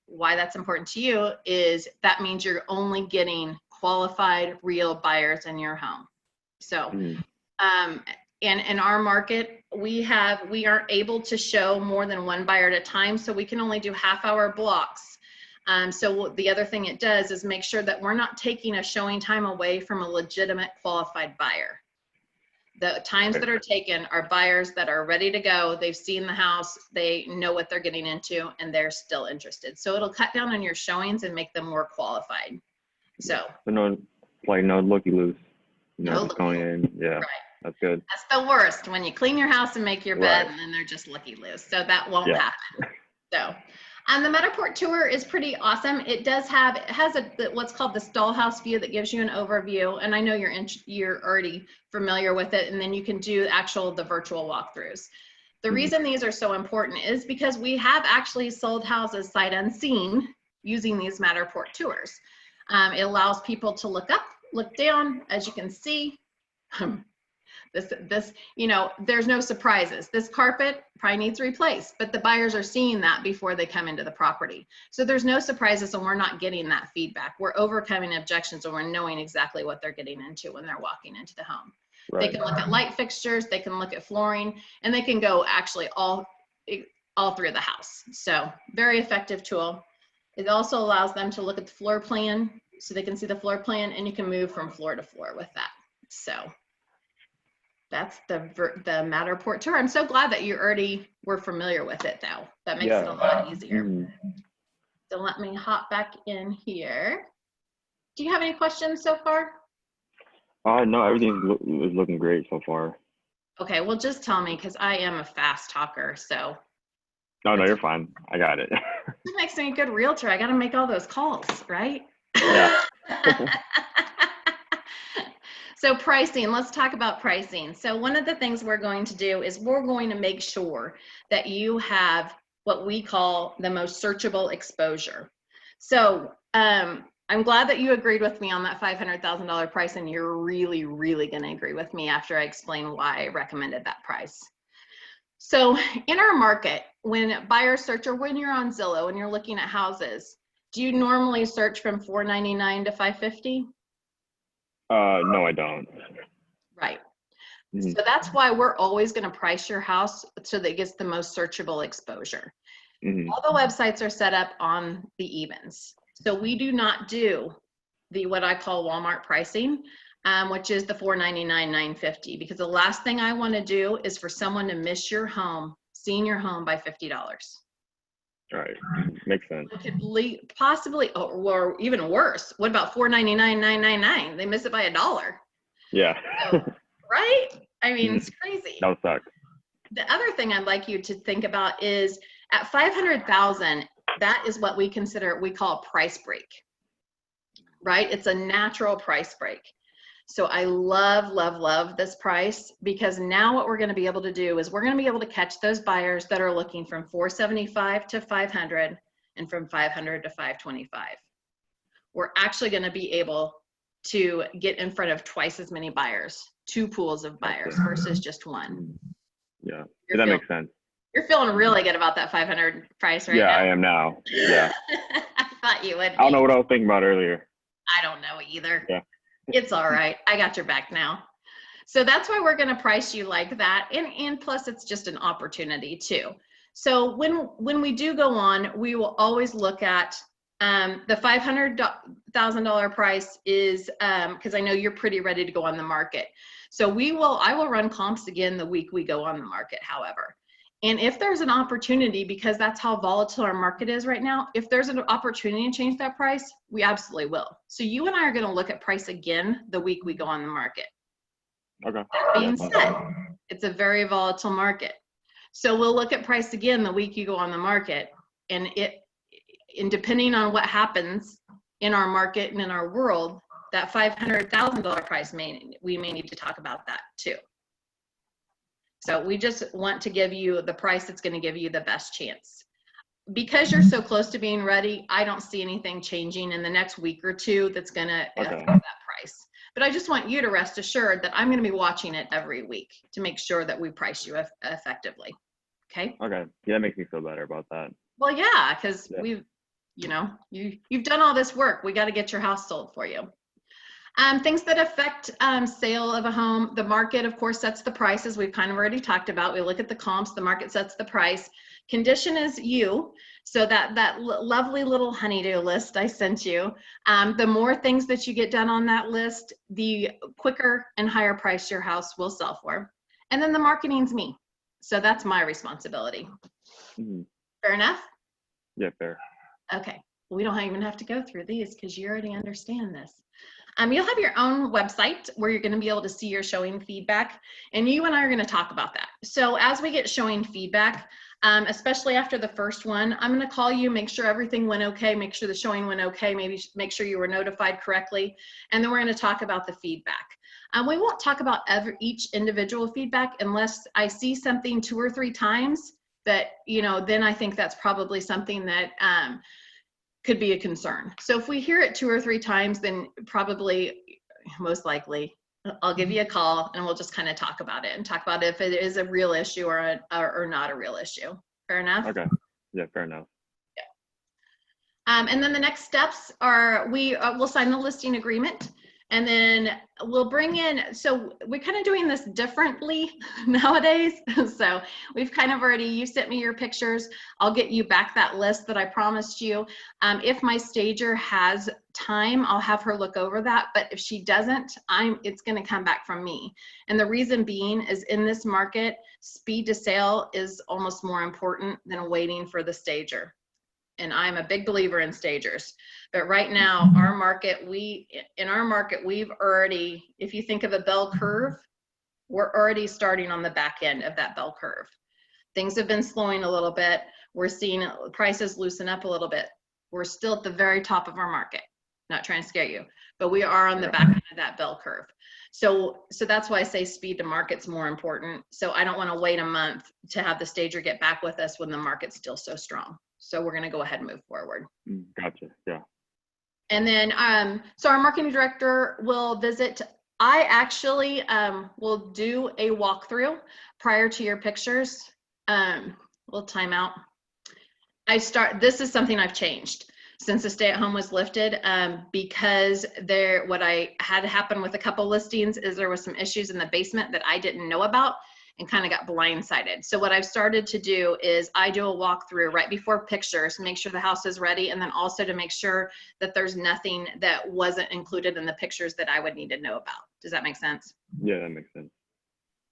Speaker 2: Why that's important to you is that means you're only getting qualified real buyers in your home. So and in our market, we aren't able to show more than 1 buyer at a time, so we can only do half-hour blocks. So the other thing it does is make sure that we're not taking a showing time away from a legitimate qualified buyer. The times that are taken are buyers that are ready to go. They've seen the house, they know what they're getting into, and they're still interested. So it'll cut down on your showings and make them more qualified. So
Speaker 4: no looky-loos.
Speaker 2: No
Speaker 4: Just going in. Yeah.
Speaker 2: Right.
Speaker 4: That's good.
Speaker 2: That's the worst, when you clean your house and make your bed,
Speaker 4: Right.
Speaker 2: and then they're just looky-loos. So that won't
Speaker 4: Yeah.
Speaker 2: happen. So, the Matterport tour is pretty awesome. It has what's called the stall house view that gives you an overview, and I know you're already familiar with it. And then you can do the virtual walkthroughs. The reason these are so important is because we have actually sold houses sight unseen using these Matterport tours. It allows people to look up, look down, as you can see. There's no surprises. This carpet probably needs replaced, but the buyers are seeing that before they come into the property. So there's no surprises, and we're not getting that feedback. We're overcoming objections, and we're knowing exactly what they're getting into when they're walking into the home. Right. They can look at light fixtures, they can look at flooring, and they can go actually all through the house. So very effective tool. It also allows them to look at the floor plan, so they can see the floor plan, and you can move from floor to floor with that. So that's the Matterport tour. I'm so glad that you already were familiar with it, though. That makes it a lot easier. So let me hop back in here. Do you have any questions so far?
Speaker 4: No, everything is looking great so far.
Speaker 2: Okay, well, just tell me, because I am a fast talker. So.
Speaker 4: No, you're fine. I got it.
Speaker 2: That makes me a good realtor. I got to make all those calls, right?
Speaker 4: Yeah.
Speaker 2: So pricing, let's talk about pricing. So one of the things we're going to do is we're going to make sure that you have what we call the most searchable exposure. So I'm glad that you agreed with me on that $500,000 price, and you're really, really going to agree with me after I explain why I recommended that price. So in our market, when buyers search, or when you're on Zillow and you're looking at houses, do you normally search from $499 to $550?
Speaker 4: No, I don't.
Speaker 2: Right. So that's why we're always going to price your house so that it gets the most searchable exposure. All the websites are set up on the evens. So we do not do what I call Walmart pricing, which is the $499, $950, because the last thing I want to do is for someone to miss your home, seeing your home by $50.
Speaker 4: Right. Makes sense.
Speaker 2: Could possibly, or even worse, what about $499, $999? They miss it by $1.
Speaker 4: Yeah.
Speaker 2: So, right? I mean, it's crazy.
Speaker 4: That would suck.
Speaker 2: The other thing I'd like you to think about is at 500,000, that is what we call a price break, right? It's a natural price break. So I love this price, because now what we're going to be able to do is we're going to be able to catch those buyers that are looking from 475 to 500 and from 500 to 525. We're actually going to be able to get in front of twice as many buyers, 2 pools of buyers versus just one.
Speaker 4: Yeah, that makes sense.
Speaker 2: You're feeling really good about that 500 price right now.
Speaker 4: Yeah, I am now. Yeah.
Speaker 2: I thought you would.
Speaker 4: I don't know what I was thinking about earlier.
Speaker 2: I don't know either.
Speaker 4: Yeah.
Speaker 2: It's all right. I got your back now. So that's why we're going to price you like that. And plus it's just an opportunity too. So when we do go on, we will always look at the $500,000 price is because I know you're pretty ready to go on the market. So I will run comps again the week we go on the market, however. And if there's an opportunity, because that's how volatile our market is right now, if there's an opportunity to change that price, we absolutely will. So you and I are going to look at price again the week we go on the market.
Speaker 4: Okay.
Speaker 2: That being said, it's a very volatile market. So we'll look at price again the week you go on the market, and depending on what happens in our market and in our world, that $500,000 price we may need to talk about that too. So we just want to give you the price that's going to give you the best chance. Because you're so close to being ready, I don't see anything changing in the next week or two that's going to affect that price. But I just want you to rest assured that I'm going to be watching it every week to make sure that we price you effectively. Okay?
Speaker 4: Okay. Yeah, that makes me feel better about that.
Speaker 2: Well, yeah, because you've done all this work. We got to get your house sold for you. Things that affect sale of a home. The market, of course, sets the prices. We've kind of already talked about. We look at the comps. The market sets the price. Condition is you. So that lovely little honey-do list I sent you, the more things that you get done on that list, the quicker and higher price your house will sell for. And then the marketing's me. So that's my responsibility. Fair enough?
Speaker 4: Yeah, fair.
Speaker 2: Okay. We don't even have to go through these because you already understand this. You'll have your own website where you're going to be able to see your showing feedback, and you and I are going to talk about that. So as we get showing feedback, especially after the first one, I'm going to call you, make sure everything went okay, make sure the showing went okay, maybe make sure you were notified correctly, and then we're going to talk about the feedback. We won't talk about each individual feedback unless I see something 2 or 3 times that, then I think that's probably something that could be a concern. So if we hear it 2 or 3 times, then probably, most likely, I'll give you a call and we'll just kind of talk about it and talk about if it is a real issue or not a real issue. Fair enough?
Speaker 4: Okay. Yeah, fair enough.
Speaker 2: Yeah. And then the next steps are we'll sign the listing agreement. And then we'll bring in, so we're kind of doing this differently nowadays. So we've kind of already, you sent me your pictures. I'll get you back that list that I promised you. If my stager has time, I'll have her look over that. But if she doesn't, it's going to come back from me. And the reason being is in this market, speed to sale is almost more important than waiting for the stager. And I'm a big believer in stagers. But right now, in our market, we've already, if you think of a bell curve, we're already starting on the back end of that bell curve. Things have been slowing a little bit. We're seeing prices loosen up a little bit. We're still at the very top of our market. Not trying to scare you, but we are on the back end of that bell curve. So that's why I say speed to market's more important. So I don't want to wait a month to have the stager get back with us when the market's still so strong. So we're going to go ahead and move forward.
Speaker 4: Gotcha. Yeah.
Speaker 2: And then, so our marketing director will visit. I actually will do a walkthrough prior to your pictures. We'll time out. This is something I've changed since the stay-at-home was lifted, because what I had happen with a couple listings is there was some issues in the basement that I didn't know about and kind of got blindsided. So what I've started to do is I do a walkthrough right before pictures, make sure the house is ready, and then also to make sure that there's nothing that wasn't included in the pictures that I would need to know about. Does that make sense?
Speaker 4: Yeah, that makes sense.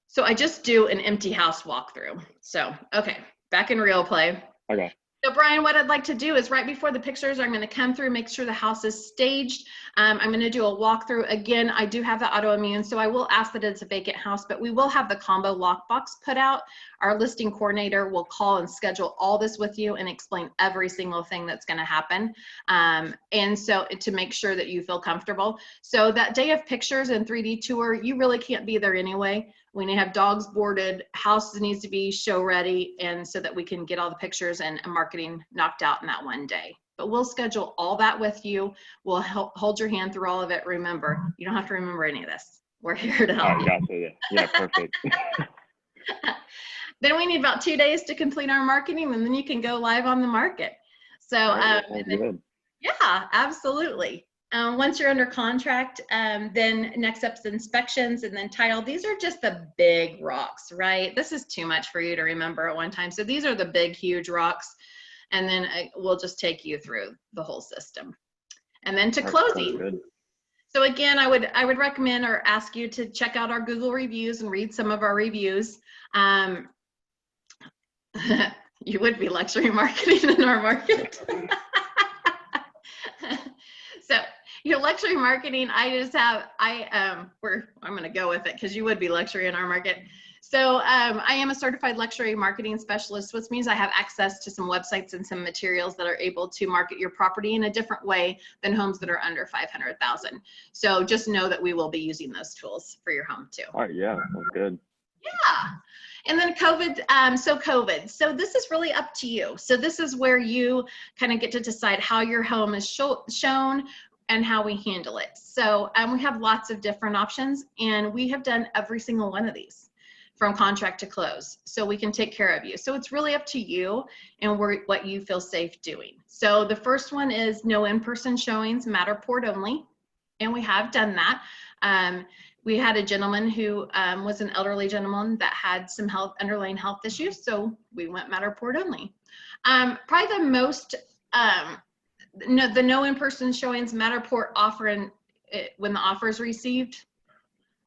Speaker 2: So I just do an empty house walkthrough. So, okay, back in real play.
Speaker 4: Okay.
Speaker 2: So Brian, what I'd like to do is right before the pictures, I'm going to come through, make sure the house is staged. I'm going to do a walkthrough. Again, I do have the autoimmune, so I will ask that it's a vacant house, but we will have the combo lockbox put out. Our listing coordinator will call and schedule all this with you and explain every single thing that's going to happen. And so to make sure that you feel comfortable. So that day of pictures and 3D tour, you really can't be there anyway. We need to have dogs boarded, house needs to be show ready, and so that we can get all the pictures and marketing knocked out in that one day. But we'll schedule all that with you. We'll hold your hand through all of it. Remember, you don't have to remember any of this. We're here to help you.
Speaker 4: Gotcha. Yeah, perfect.
Speaker 2: Then we need about 2 days to complete our marketing, and then you can go live on the market. So yeah, absolutely. Once you're under contract, then next up's inspections and then title. These are just the big rocks, right? This is too much for you to remember at one time. So these are the big, huge rocks. And then we'll just take you through the whole system. And then to closing. So again, I would recommend or ask you to check out our Google reviews and read some of our reviews. You would be luxury marketing in our market. So your luxury marketing, I'm going to go with it because you would be luxury in our market. So I am a certified luxury marketing specialist, which means I have access to some websites and some materials that are able to market your property in a different way than homes that are under 500,000. So just know that we will be using those tools for your home too.
Speaker 4: All right, yeah, that's good.
Speaker 2: Yeah. And then COVID. So this is really up to you. So this is where you kind of get to decide how your home is shown and how we handle it. So we have lots of different options, and we have done every single one of these from contract to close. So we can take care of you. So it's really up to you and what you feel safe doing. So the first one is no in-person showings, Matterport only. And we have done that. We had a gentleman who was an elderly gentleman that had some underlying health issues, so we went Matterport only. Probably the most, the no in-person showings, Matterport offering when the offer is received,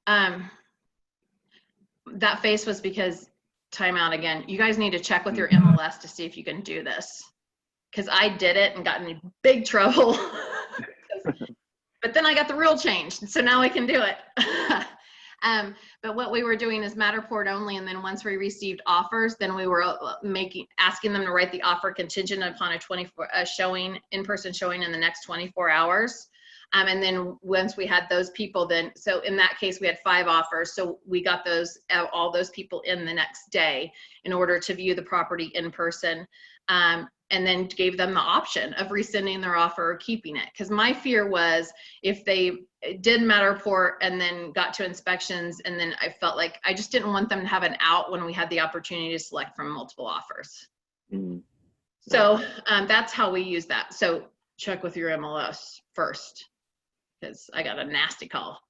Speaker 2: that face was because, time out again, you guys need to check with your MLS to see if you can do this, because I did it and got in big trouble. But then I got the rule changed, so now I can do it. But what we were doing is Matterport only, and then once we received offers, then we were asking them to write the offer contingent upon a in-person showing in the next 24 hours. And then once we had those people, so in that case we had 5 offers, so we got all those people in the next day in order to view the property in person. And then gave them the option of rescinding their offer or keeping it. Because my fear was if they did Matterport and then got to inspections, and then I felt like I just didn't want them to have an out when we had the opportunity to select from multiple offers. Mm-hmm. So that's how we use that. So check with your MLS first, because I got a nasty call.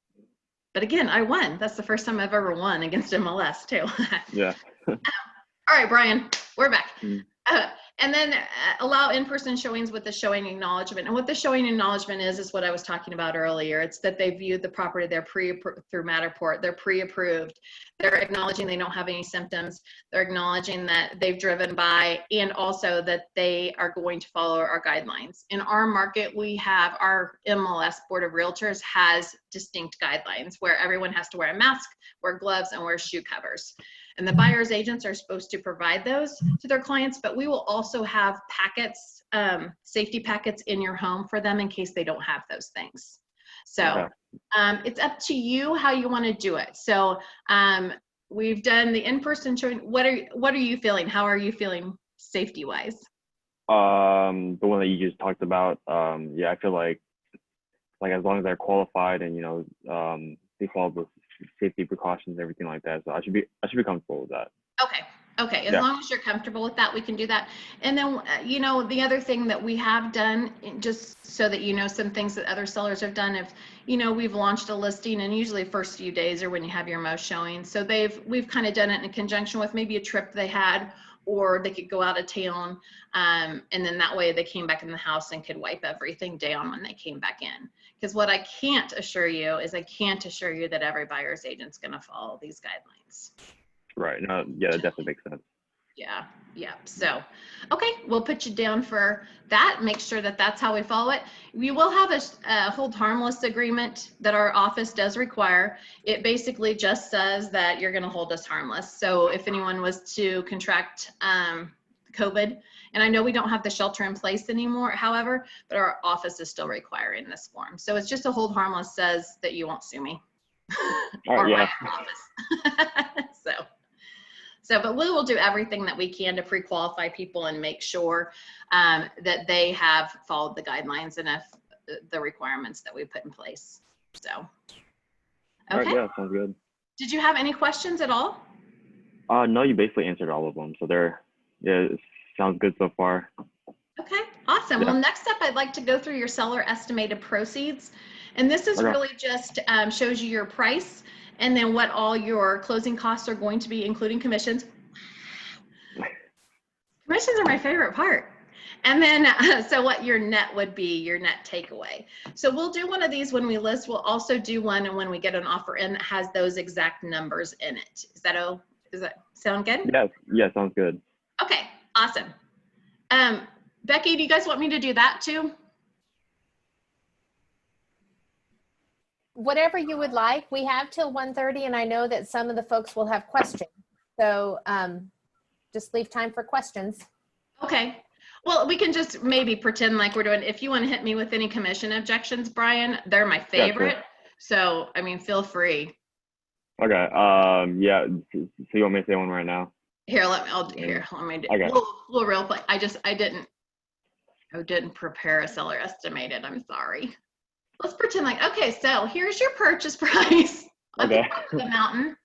Speaker 2: But again, I won. That's the first time I've ever won against MLS too.
Speaker 4: Yeah.
Speaker 2: All right, Brian, we're back. Mm-hmm. And then allow in-person showings with the showing acknowledgement. And what the showing acknowledgement is what I was talking about earlier. It's that they viewed the property, they're through Matterport, they're pre-approved. They're acknowledging they don't have any symptoms. They're acknowledging that they've driven by, and also that they are going to follow our guidelines. In our market, we have our MLS Board of Realtors has distinct guidelines where everyone has to wear a mask, wear gloves, and wear shoe covers. And the buyer's agents are supposed to provide those to their clients, but we will also have packets, safety packets in your home for them in case they don't have those things. So it's up to you how you want to do it. So we've done the in-person showing. What are you feeling? How are you feeling safety-wise?
Speaker 4: The one that you just talked about. Yeah, I feel like as long as they're qualified and they follow the safety precautions, everything like that. So I should be comfortable with that. Okay. As long as you're comfortable with that, we can do that. And then, the other thing that we have done, just so that some things that other sellers have done, if, we've launched a listing, and usually first few days are when you have your most showings. So we've kind of done it in conjunction with maybe a trip they had, or they could go out of town. And then that way they came back in the house and could wipe everything down when they came back in. Because what I can't assure you is that every buyer's agent's going to follow these guidelines. Right. No, yeah, that definitely makes sense.
Speaker 2: Yeah. Yep. So, okay, we'll put you down for that. Make sure that that's how we follow it. We will have a hold harmless agreement that our office does require. It basically just says that you're going to hold us harmless. So if anyone was to contract COVID, and I know we don't have the shelter in place anymore, however, but our office is still requiring this form. So it's just a hold harmless says that you won't sue me or
Speaker 4: yeah.
Speaker 2: my office. But we will do everything that we can to pre-qualify people and make sure that they have followed the guidelines and the requirements that we put in place. So, okay.
Speaker 4: All right, yeah, sounds good.
Speaker 2: Did you have any questions at all?
Speaker 4: No, you basically answered all of them. So it sounds good so far.
Speaker 2: Okay, awesome.
Speaker 4: Yeah.
Speaker 2: Well, next up, I'd like to go through your seller estimated proceeds. And this is really just shows you your price and then what all your closing costs are going to be, including commissions. Commissions are my favorite part. And then, so what your net would be, your net takeaway. So we'll do one of these when we list. We'll also do one when we get an offer in that has those exact numbers in it. Does that sound good?
Speaker 4: Yes, yeah, sounds good.
Speaker 2: Okay, awesome. Becky, do you guys want me to do that too?
Speaker 3: Whatever you would like. We have till 1:30, and I know that some of the folks will have questions. So just leave time for questions.
Speaker 2: Okay. Well, we can just maybe pretend like we're doing, if you want to hit me with any commission objections, Brian, they're my favorite.
Speaker 4: Yeah, sure.
Speaker 2: So, I mean, feel free.
Speaker 4: Okay. Yeah. So you want me to say one right now?
Speaker 2: Here, let me do
Speaker 4: Okay.
Speaker 2: we'll real quick. I didn't prepare a seller estimated. I'm sorry. Let's pretend like, okay, so here's your purchase price.
Speaker 4: Okay.
Speaker 2: The mountain.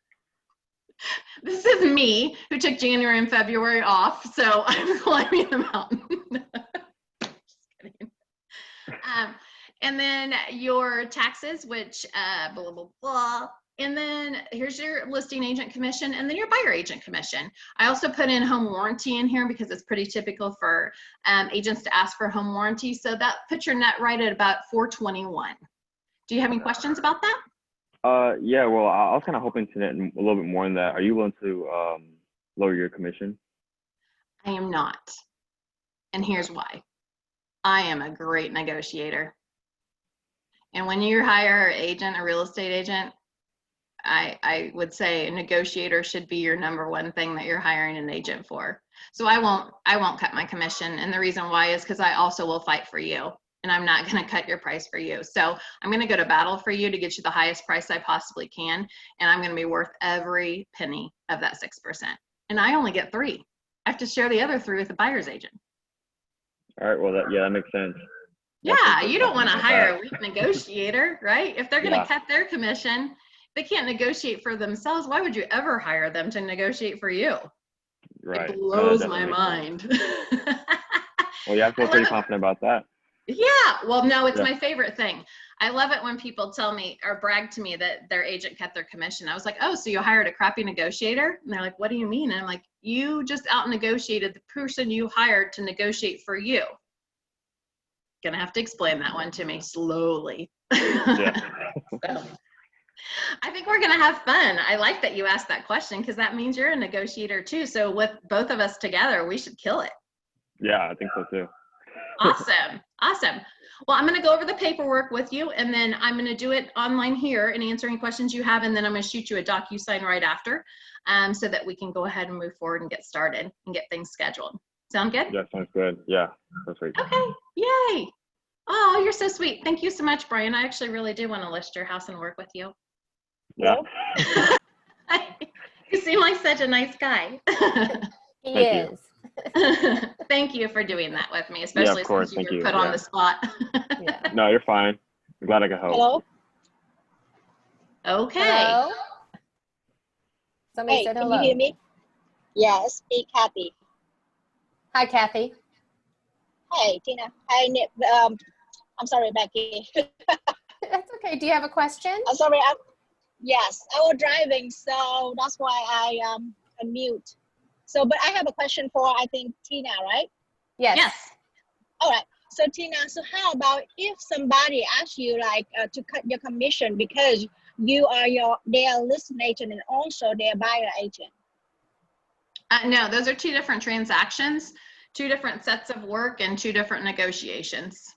Speaker 2: This is me who took January and February off, so I'm climbing the mountain. Just kidding. And then your taxes, which blah, blah, blah. And then here's your listing agent commission and then your buyer agent commission. I also put in home warranty in here because it's pretty typical for agents to ask for home warranty. So that puts your net right at about $421. Do you have any questions about that?
Speaker 4: Yeah, well, I was kind of hoping to net a little bit more than that. Are you willing to lower your commission?
Speaker 2: I am not. And here's why. I am a great negotiator. And when you hire an agent, a real estate agent, I would say a negotiator should be your number one thing that you're hiring an agent for. So I won't cut my commission. And the reason why is because I also will fight for you. And I'm not going to cut your price for you. So I'm going to go to battle for you to get you the highest price I possibly can. And I'm going to be worth every penny of that 6%. And I only get 3. I have to share the other 3 with the buyer's agent.
Speaker 4: All right. Well, that makes sense.
Speaker 2: Yeah, you don't want to hire a weak negotiator, right? If they're going to cut their commission, they can't negotiate for themselves. Why would you ever hire them to negotiate for you?
Speaker 4: Right.
Speaker 2: It blows my mind.
Speaker 4: Well, yeah, I feel pretty confident about that.
Speaker 2: Yeah, well, no, it's my favorite thing. I love it when people tell me or brag to me that their agent cut their commission. I was like, oh, so you hired a crappy negotiator? And they're like, what do you mean? And I'm like, you just out negotiated the person you hired to negotiate for you. Gonna have to explain that one to me slowly.
Speaker 4: Yeah.
Speaker 2: So, I think we're gonna have fun. I like that you asked that question because that means you're a negotiator too. So with both of us together, we should kill it.
Speaker 4: Yeah, I think so too.
Speaker 2: Awesome. Awesome. Well, I'm going to go over the paperwork with you, and then I'm going to do it online here and answer any questions you have, and then I'm going to shoot you a DocuSign right after so that we can go ahead and move forward and get started and get things scheduled. Sound good?
Speaker 4: Yeah, sounds good. Yeah, that's right.
Speaker 2: Okay. Yay. Oh, you're so sweet. Thank you so much, Brian. I actually really do want to list your house and work with you.
Speaker 4: Yeah.
Speaker 2: You seem like such a nice guy.
Speaker 3: He is.
Speaker 2: Thank you for doing that with me, especially since you were put on the spot.
Speaker 3: Yeah.
Speaker 4: No, you're fine. I'm glad I could help.
Speaker 5: Hello?
Speaker 2: Okay.
Speaker 3: Hello? Somebody said hello.
Speaker 5: Can you hear me? Yes, me, Kathy.
Speaker 3: Hi, Kathy.
Speaker 5: Hey, Tina. Hi, Nick. I'm sorry, Becky.
Speaker 3: That's okay. Do you have a question?
Speaker 5: I'm sorry. Yes, I was driving, so that's why I unmute. So, but I have a question for, I think, Tina, right?
Speaker 3: Yes.
Speaker 2: Yes.
Speaker 5: All right. So, Tina, so how about if somebody asks you like to cut your commission because you are their listing agent and also their buyer agent?
Speaker 2: No, those are two different transactions, two different sets of work, and two different negotiations.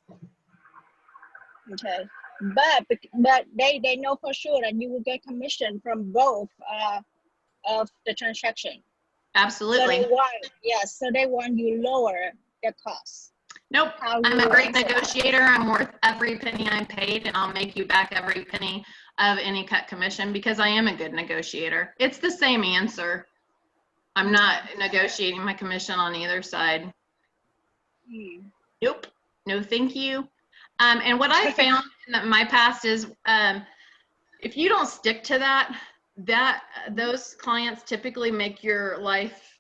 Speaker 5: Okay, but they know for sure that you will get commission from both of the transaction.
Speaker 2: Absolutely.
Speaker 5: So they want you lower the cost.
Speaker 2: Nope. I'm a great negotiator. I'm worth every penny I'm paid, and I'll make you back every penny of any cut commission because I am a good negotiator. It's the same answer. I'm not negotiating my commission on either side. Nope. No, thank you. And what I found in my past is if you don't stick to that, those clients typically make your life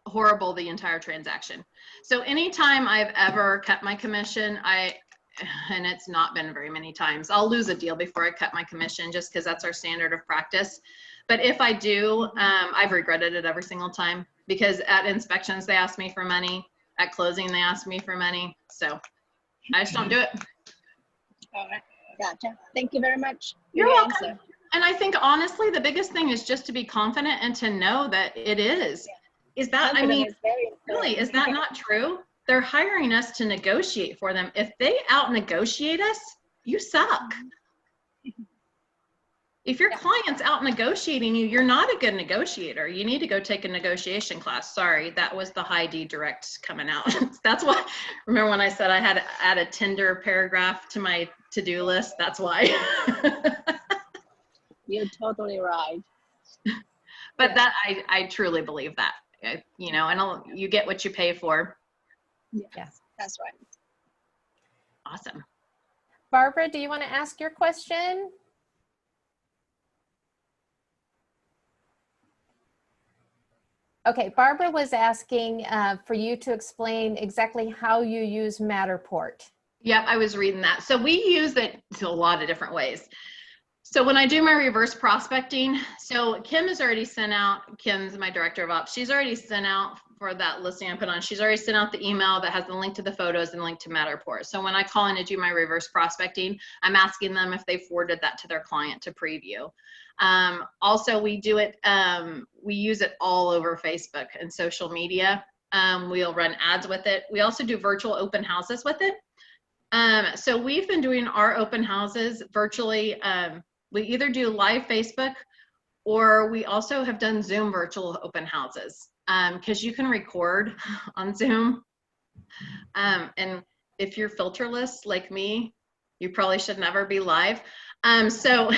Speaker 2: horrible the entire transaction. So anytime I've ever cut my commission, and it's not been very many times, I'll lose a deal before I cut my commission just because that's our standard of practice. But if I do, I've regretted it every single time because at inspections, they ask me for money. At closing, they ask me for money. So I just don't do it.
Speaker 5: All right, gotcha. Thank you very much.
Speaker 2: You're welcome. Answer. And I think honestly, the biggest thing is just to be confident and to know that it is. Yeah. Is that, I mean, really, is that not true? They're hiring us to negotiate for them. If they out-negotiate us, you suck. If your client's out-negotiating you, you're not a good negotiator. You need to go take a negotiation class. Sorry, that was the high D direct coming out. That's why, remember when I said I had to add a Tinder paragraph to my to-do list? That's why.
Speaker 5: You're totally right.
Speaker 2: But that, I truly believe that. You know, and you get what you pay for.
Speaker 5: Yes, that's right.
Speaker 2: Awesome.
Speaker 3: Barbara, do you want to ask your question? Okay, Barbara was asking for you to explain exactly how you use Matterport.
Speaker 2: Yep, I was reading that. So we use it to a lot of different ways. So when I do my reverse prospecting, so Kim has already sent out, Kim's my director of ops, she's already sent out for that listing I put on, she's already sent out the email that has the link to the photos and link to Matterport. So when I call in to do my reverse prospecting, I'm asking them if they forwarded that to their client to preview. Also, we do it, we use it all over Facebook and social media. We'll run ads with it. We also do virtual open houses with it. So we've been doing our open houses virtually. We either do live Facebook or we also have done Zoom virtual open houses because you can record on Zoom. And if you're filterless like me, you probably should never be live. So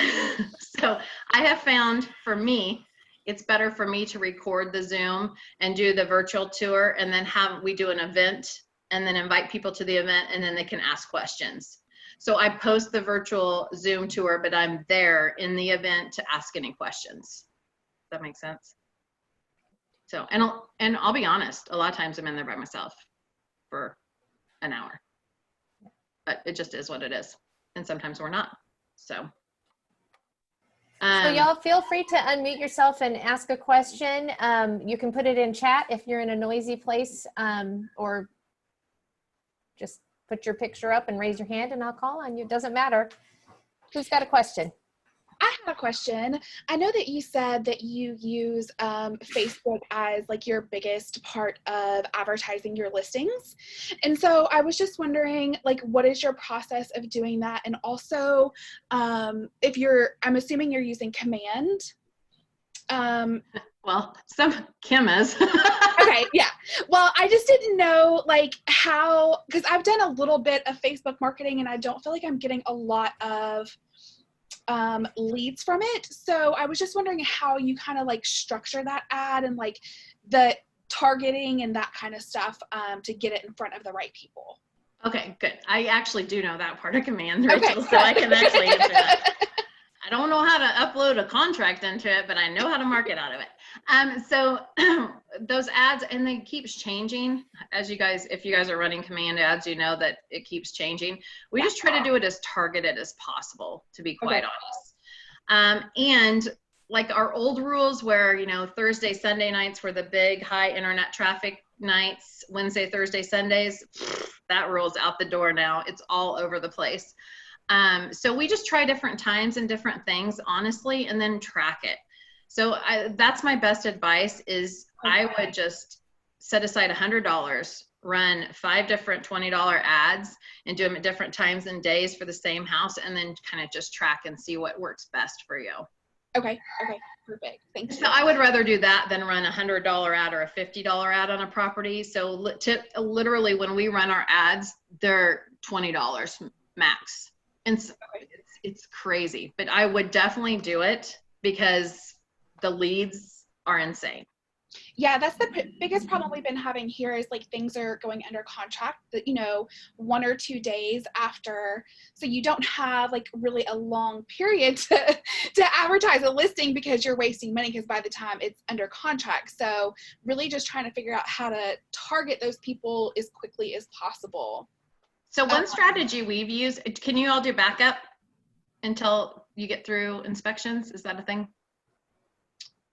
Speaker 2: I have found for me, it's better for me to record the Zoom and do the virtual tour and then we do an event and then invite people to the event and then they can ask questions. So I post the virtual Zoom tour, but I'm there in the event to ask any questions. Does that make sense? So, and I'll be honest, a lot of times I'm in there by myself for an hour, but it just is what it is. And sometimes we're not, so.
Speaker 3: So y'all feel free to unmute yourself and ask a question. You can put it in chat if you're in a noisy place or just put your picture up and raise your hand and I'll call on you. It doesn't matter. Who's got a question?
Speaker 6: I have a question. I know that you said that you use Facebook as like your biggest part of advertising your listings. And so I was just wondering, like, what is your process of doing that? And also, I'm assuming you're using Command.
Speaker 2: Well, Kim is.
Speaker 6: Okay, yeah. Well, I just didn't know like how, because I've done a little bit of Facebook marketing and I don't feel like I'm getting a lot of leads from it. So I was just wondering how you kind of like structure that ad and like the targeting and that kind of stuff to get it in front of the right people.
Speaker 2: Okay, good. I actually do know that part of Command, Rachel, okay, so I can actually answer that. I don't know how to upload a contract into it, but I know how to market out of it. So those ads, and they keeps changing as you guys, if you guys are running Command ads, you know that it keeps changing. We just try to do it as targeted as possible, to be quite honest. And like our old rules where, you know, Thursday, Sunday nights were the big high internet traffic nights, Wednesday, Thursday, Sundays, that rule's out the door now. It's all over the place. So we just try different times and different things, honestly, and then track it. So that's my best advice is I would just set aside $100, run 5 different $20 ads and do them at different times and days for the same house, and then kind of just track and see what works best for you.
Speaker 6: Okay. Perfect. Thank you.
Speaker 2: So I would rather do that than run a $100 ad or a $50 ad on a property. So literally when we run our ads, they're $20 max. And so it's crazy, but I would definitely do it because the leads are insane.
Speaker 6: Yeah, that's the biggest problem we've been having here is like things are going under contract that, 1 or 2 days after. So you don't have like really a long period to advertise a listing because you're wasting money because by the time it's under contract. So really just trying to figure out how to target those people as quickly as possible.
Speaker 2: So one strategy we've used, can you all do backup until you get through inspections? Is that a thing?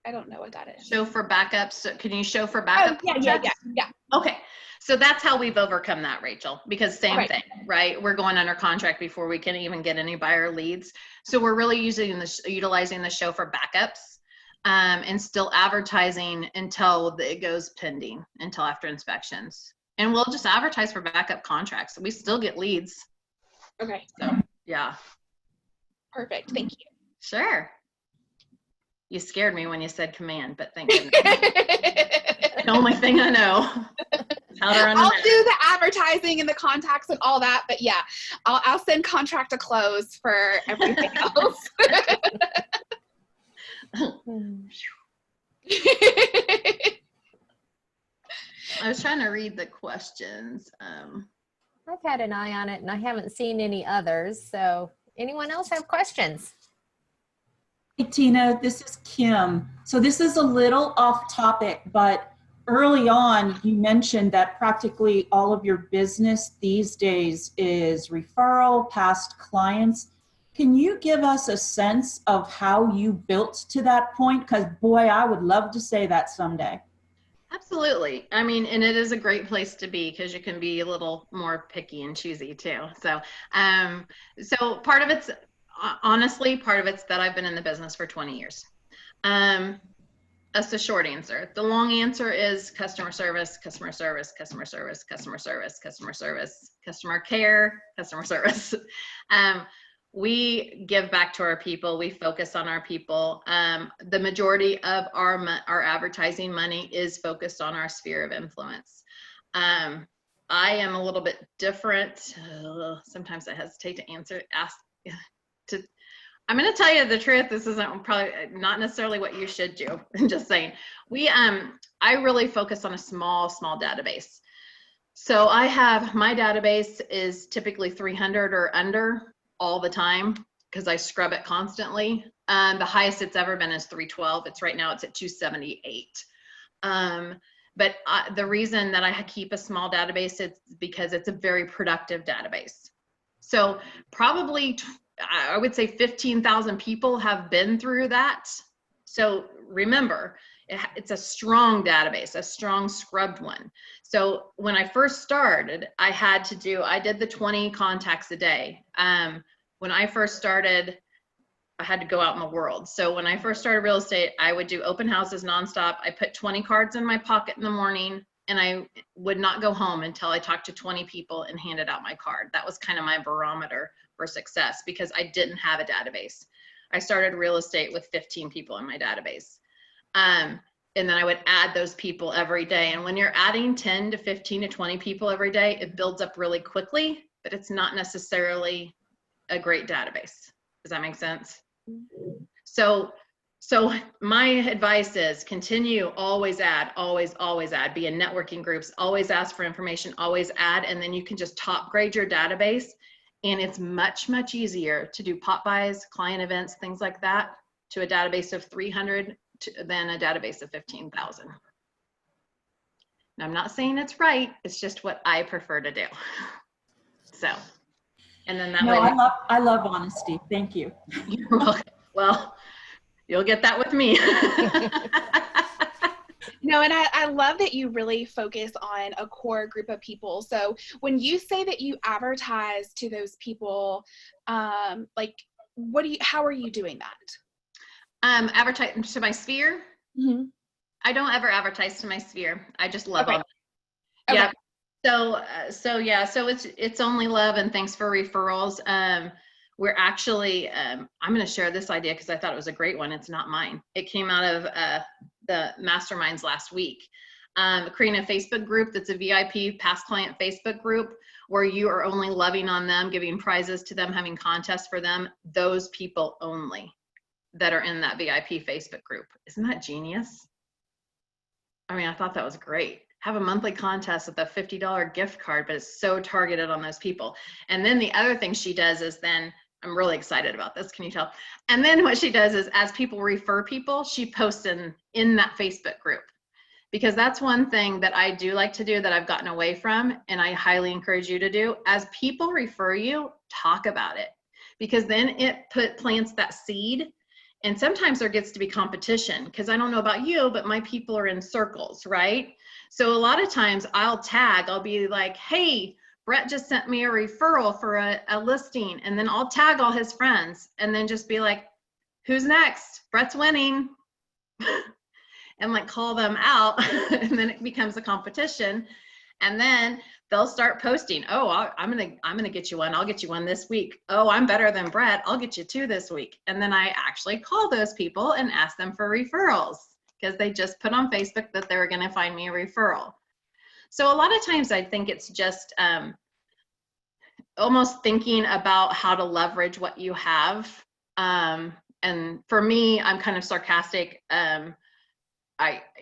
Speaker 6: I don't know what that is.
Speaker 2: Show for backups. So can you show for backup?
Speaker 6: Oh, yeah.
Speaker 2: Okay. So that's how we've overcome that, Rachel, because same thing, right? We're going under contract before we can even get any buyer leads. So we're really utilizing the show for backups and still advertising until it goes pending, until after inspections. And we'll just advertise for backup contracts. We still get leads.
Speaker 6: Okay.
Speaker 2: So, yeah.
Speaker 6: Perfect. Thank you.
Speaker 2: Sure. You scared me when you said command, but thank goodness. The only thing I know. How to run
Speaker 6: I'll do the advertising and the contacts and all that, but yeah, I'll send contract to close for everything else.
Speaker 2: I was trying to read the questions.
Speaker 3: I've had an eye on it and I haven't seen any others. So anyone else have questions?
Speaker 7: Hey, Tina, this is Kim. So this is a little off topic, but early on you mentioned that practically all of your business these days is referral, past clients. Can you give us a sense of how you built to that point? Because boy, I would love to say that someday.
Speaker 2: Absolutely. I mean, and it is a great place to be because you can be a little more picky and choosy too. So, so part of it's, honestly, part of it's that I've been in the business for 20 years. That's the short answer. The long answer is customer service, customer service, customer service, customer service, customer service, customer care, customer service. We give back to our people. We focus on our people. The majority of our advertising money is focused on our sphere of influence. I am a little bit different. Sometimes I hesitate to I'm going to tell you the truth. This isn't probably not necessarily what you should do. I'm just saying. I really focus on a small database. So my database is typically 300 or under all the time because I scrub it constantly. The highest it's ever been is 312. Right now it's at 278. But the reason that I keep a small database is because it's a very productive database. So probably I would say 15,000 people have been through that. So remember, it's a strong database, a strong scrubbed one. So when I first started, I did the 20 contacts a day. When I first started, I had to go out in the world. So when I first started real estate, I would do open houses nonstop. I put 20 cards in my pocket in the morning and I would not go home until I talked to 20 people and handed out my card. That was kind of my barometer for success because I didn't have a database. I started real estate with 15 people in my database. And then I would add those people every day. And when you're adding 10 to 15 to 20 people every day, it builds up really quickly, but it's not necessarily a great database. Does that make sense? So my advice is continue, always add, always add, be in networking groups, always ask for information, always add, and then you can just top grade your database. And it's much easier to do pop buys, client events, things like that to a database of 300 than a database of 15,000. Now, I'm not saying it's right. It's just what I prefer to do. So, and then that way.
Speaker 7: I love honesty. Thank you.
Speaker 2: You're welcome. Well, you'll get that with me.
Speaker 6: No, and I love that you really focus on a core group of people. So when you say that you advertise to those people, like how are you doing that?
Speaker 2: Advertise to my sphere.
Speaker 6: Mm-hmm.
Speaker 2: I don't ever advertise to my sphere. I just love
Speaker 6: Okay.
Speaker 2: all.
Speaker 6: Okay.
Speaker 2: Yeah. So it's only love and thanks for referrals. We're actually, I'm going to share this idea because I thought it was a great one. It's not mine. It came out of the masterminds last week. Creating a Facebook group that's a VIP past client Facebook group where you are only loving on them, giving prizes to them, having contests for them, those people only that are in that VIP Facebook group. Isn't that genius? I mean, I thought that was great. Have a monthly contest with a $50 gift card, but it's so targeted on those people. And then the other thing she does is then, I'm really excited about this, can you tell? And then what she does is as people refer people, she posts in that Facebook group. Because that's one thing that I do like to do that I've gotten away from, and I highly encourage you to do. As people refer you, talk about it. Because then it plants that seed. And sometimes there gets to be competition, because I don't know about you, but my people are in circles, right? So a lot of times I'll be like, hey, Brett just sent me a referral for a listing. And then I'll tag all his friends and then just be like, who's next? Brett's winning. And like call them out. And then it becomes a competition. And then they'll start posting, oh, I'm gonna get you one. I'll get you one this week. Oh, I'm better than Brett. I'll get you two this week. And then I actually call those people and ask them for referrals because they just put on Facebook that they were gonna find me a referral. So a lot of times I think it's just almost thinking about how to leverage what you have. And for me, I'm kind of sarcastic.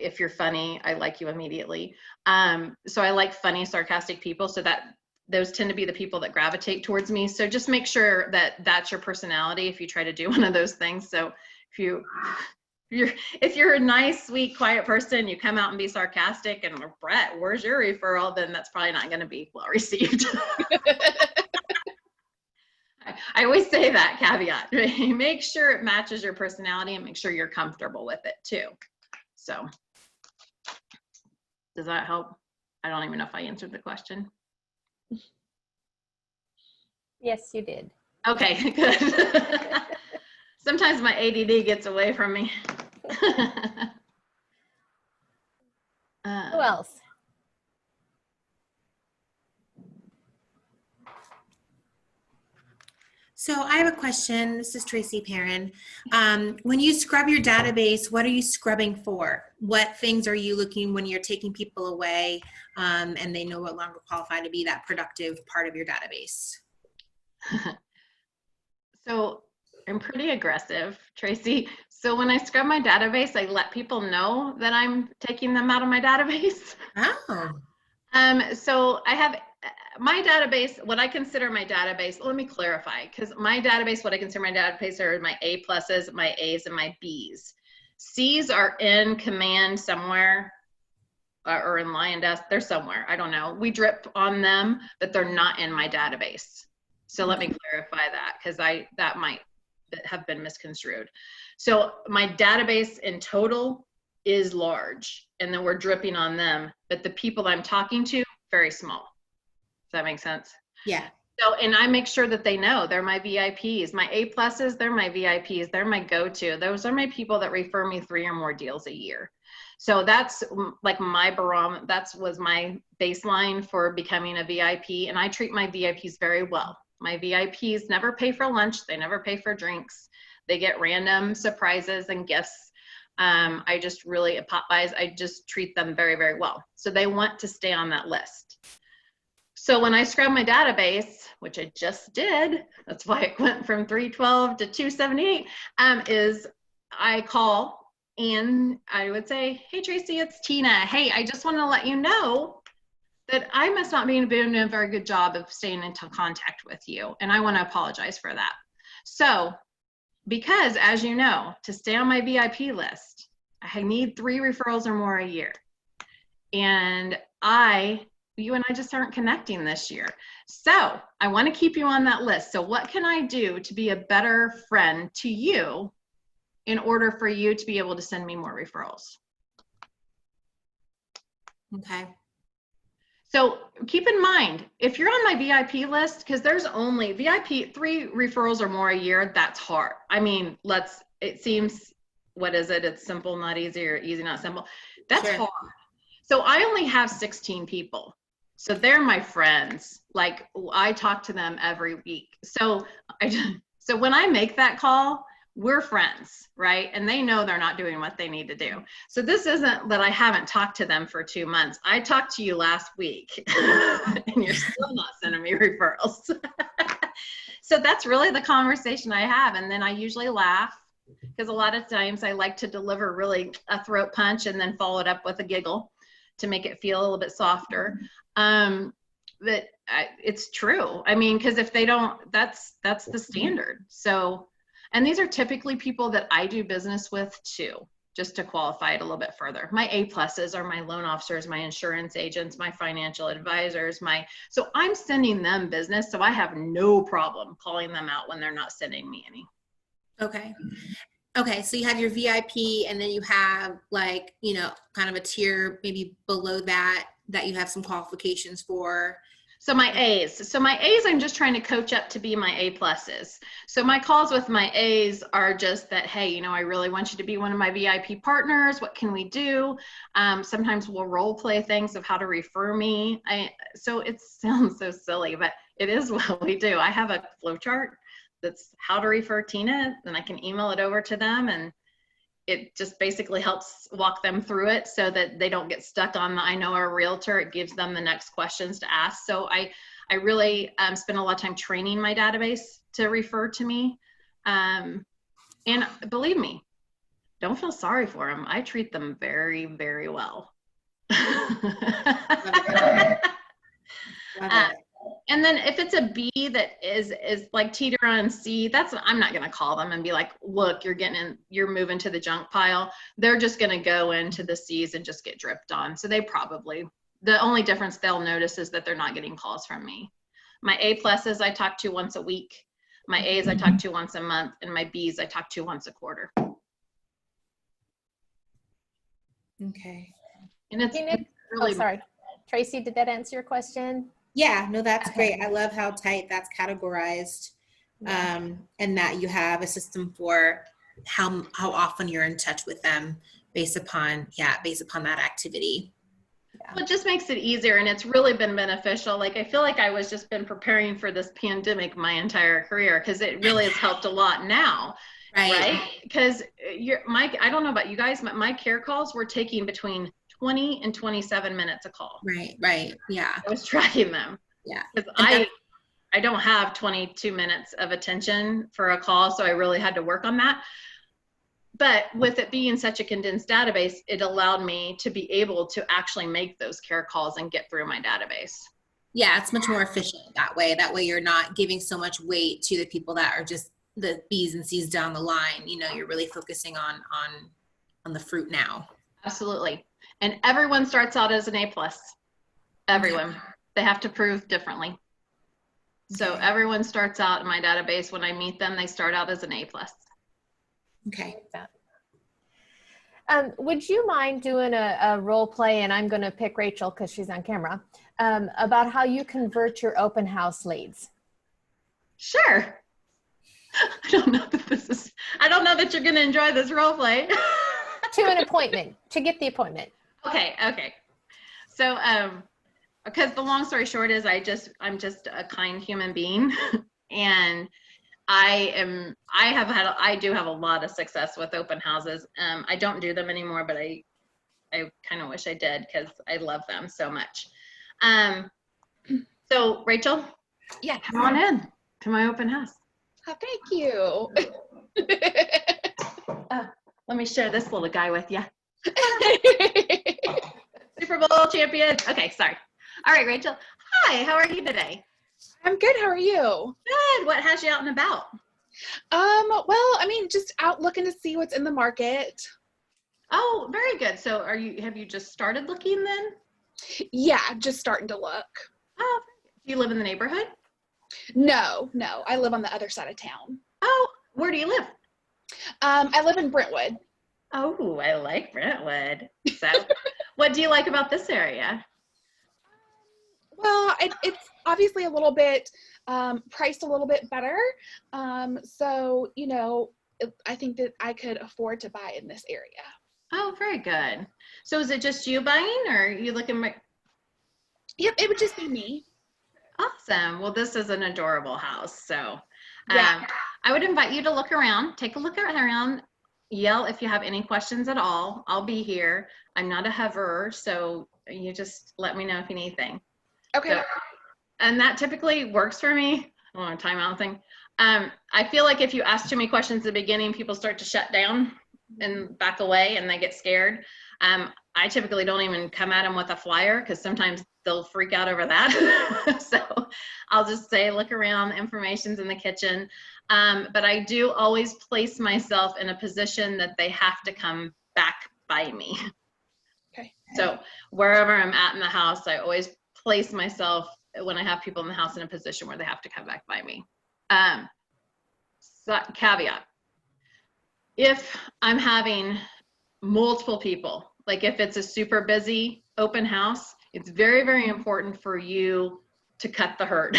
Speaker 2: If you're funny, I like you immediately. So I like funny, sarcastic people. So that those tend to be the people that gravitate towards me. So just make sure that that's your personality if you try to do one of those things. So if you're a nice, sweet, quiet person, you come out and be sarcastic and Brett, where's your referral? Then that's probably not going to be well received. I always say that caveat. Make sure it matches your personality and make sure you're comfortable with it too. So does that help? I don't even know if I answered the question.
Speaker 3: Yes, you did.
Speaker 2: Okay, good. Sometimes my ADD gets away from me.
Speaker 3: Who else?
Speaker 8: So I have a question. This is Tracy Perrin. When you scrub your database, what are you scrubbing for? What things are you looking when you're taking people away and they no longer qualify to be that productive part of your database?
Speaker 2: So I'm pretty aggressive, Tracy. So when I scrub my database, I let people know that I'm taking them out of my database.
Speaker 8: Oh.
Speaker 2: So I have my database, what I consider my database, let me clarify, because my database, what I consider my database are my A pluses, my A's, and my B's. C's are in command somewhere, or in Lion Desk, they're somewhere, I don't know. We drip on them, but they're not in my database. So let me clarify that, because that might have been misconstrued. So my database in total is large, and then we're dripping on them, but the people I'm talking to, very small. Does that make sense?
Speaker 8: Yeah.
Speaker 2: So, and I make sure that they know they're my VIPs. My A pluses, they're my VIPs. They're my go-to. Those are my people that refer me 3 or more deals a year. So that's like my barometer. That was my baseline for becoming a VIP. And I treat my VIPs very well. My VIPs never pay for lunch. They never pay for drinks. They get random surprises and gifts. I just really, at Popeyes, I just treat them very, very well. So they want to stay on that list. So when I scrub my database, which I just did, that's why it went from 312 to 278, is I call and I would say, hey, Tracy, it's Tina. Hey, I just want to let you know that I must not be doing a very good job of staying in contact with you. And I want to apologize for that. So because, as you know, to stay on my VIP list, I need 3 referrals or more a year. And you and I just aren't connecting this year. So I want to keep you on that list. So what can I do to be a better friend to you in order for you to be able to send me more referrals?
Speaker 8: Okay.
Speaker 2: So keep in mind, if you're on my VIP list, because there's only VIP 3 referrals or more a year, that's hard. I mean, it seems what is it? It's simple, not easy, or easy, not simple. That's
Speaker 8: Sure.
Speaker 2: hard. So I only have 16 people. So they're my friends. Like I talk to them every week. So when I make that call, we're friends, right? And they know they're not doing what they need to do. So this isn't that I haven't talked to them for 2 months. I talked to you last week and you're still not sending me referrals. So that's really the conversation I have. And then I usually laugh because a lot of times I like to deliver really a throat punch and then follow it up with a giggle to make it feel a little bit softer. It's true. I mean, because if they don't, that's the standard. So, and these are typically people that I do business with too, just to qualify it a little bit further. My A-pluses are my loan officers, my insurance agents, my financial advisors, so I'm sending them business. So I have no problem calling them out when they're not sending me any.
Speaker 8: Okay. Okay. So you have your VIP and then you have like, you know, kind of a tier maybe below that you have some qualifications for.
Speaker 2: So my A's. I'm just trying to coach up to be my A-pluses. So my calls with my A's are just that, hey, you know, I really want you to be one of my VIP partners. What can we do? Sometimes we'll role play things of how to refer me. So it sounds so silly, but it is what we do. I have a flow chart that's how to refer Tina, and I can email it over to them, and it just basically helps walk them through it so that they don't get stuck on the I know a realtor. It gives them the next questions to ask. So I really spend a lot of time training my database to refer to me. And believe me, don't feel sorry for them. I treat them very, very well.
Speaker 8: Love it.
Speaker 2: And then if it's a B that is like teeter on C, I'm not going to call them and be like, look, you're moving to the junk pile. They're just going to go into the C's and just get dripped on. So the only difference they'll notice is that they're not getting calls from me. My A-pluses I talk to once a week. My A's I talk to once a month, and my B's I talk to once a quarter.
Speaker 8: Okay.
Speaker 2: And it's really,
Speaker 3: sorry. Tracy, did that answer your question?
Speaker 8: Yeah, no, that's great. I love how tight that's categorized, and that you have a system for how often you're in touch with them based upon that activity.
Speaker 2: Well, it just makes it easier, and it's really been beneficial. Like I feel like I was just been preparing for this pandemic my entire career because it really has helped a lot now, right? Because I don't know about you guys, but my care calls were taking between 20 and 27 minutes a call.
Speaker 8: Right. Yeah.
Speaker 2: I was tracking them.
Speaker 8: Yeah.
Speaker 2: Because I don't have 22 minutes of attention for a call, so I really had to work on that. But with it being such a condensed database, it allowed me to be able to actually make those care calls and get through my database.
Speaker 8: Yeah, it's much more efficient that way. That way you're not giving so much weight to the people that are just the B's and C's down the line. You know, you're really focusing on the fruit now.
Speaker 2: Absolutely. And everyone starts out as an A+. Everyone. They have to prove differently. So everyone starts out in my database. When I meet them, they start out as an A+.
Speaker 8: Okay.
Speaker 3: Would you mind doing a role play, and I'm going to pick Rachel because she's on camera, about how you convert your open house leads?
Speaker 2: Sure. I don't know that you're going to enjoy this role play.
Speaker 3: To an appointment, to get the appointment.
Speaker 2: Okay. So, because the long story short is I'm just a kind human being, and I do have a lot of success with open houses. I don't do them anymore, but I kind of wish I did because I love them so much. So Rachel,
Speaker 6: Yeah,
Speaker 2: come on in to my open house.
Speaker 6: Oh, thank you.
Speaker 2: Let me share this little guy with you. Super Bowl champion. Okay, sorry. All right, Rachel. Hi, how are you today?
Speaker 6: I'm good. How are you?
Speaker 2: Good. What has you out and about?
Speaker 6: Well, I mean, just out looking to see what's in the market.
Speaker 2: Oh, very good. So have you just started looking then?
Speaker 6: Yeah, just starting to look.
Speaker 2: Oh, do you live in the neighborhood?
Speaker 6: No, I live on the other side of town.
Speaker 2: Oh, where do you live?
Speaker 6: I live in Brentwood.
Speaker 2: Oh, I like Brentwood. So what do you like about this area?
Speaker 6: Well, it's obviously a little bit priced a little bit better. So, you know, I think that I could afford to buy in this area.
Speaker 2: Oh, very good. So is it just you buying, or are you looking?
Speaker 6: Yep, it would just be me.
Speaker 2: Awesome. Well, this is an adorable house. So
Speaker 6: Yeah.
Speaker 2: I would invite you to look around, take a look around, yell if you have any questions at all. I'll be here. I'm not a hoverer, so you just let me know if you need anything.
Speaker 6: Okay.
Speaker 2: So, and that typically works for me. I want a timeout thing. I feel like if you ask too many questions at the beginning, people start to shut down and back away and they get scared. I typically don't even come at them with a flyer because sometimes they'll freak out over that. So I'll just say, look around, information's in the kitchen. But I do always place myself in a position that they have to come back by me.
Speaker 6: Okay.
Speaker 2: So wherever I'm at in the house, I always place myself when I have people in the house in a position where they have to come back by me. So caveat, if I'm having multiple people, like if it's a super busy open house, it's very, very important for you to cut the herd.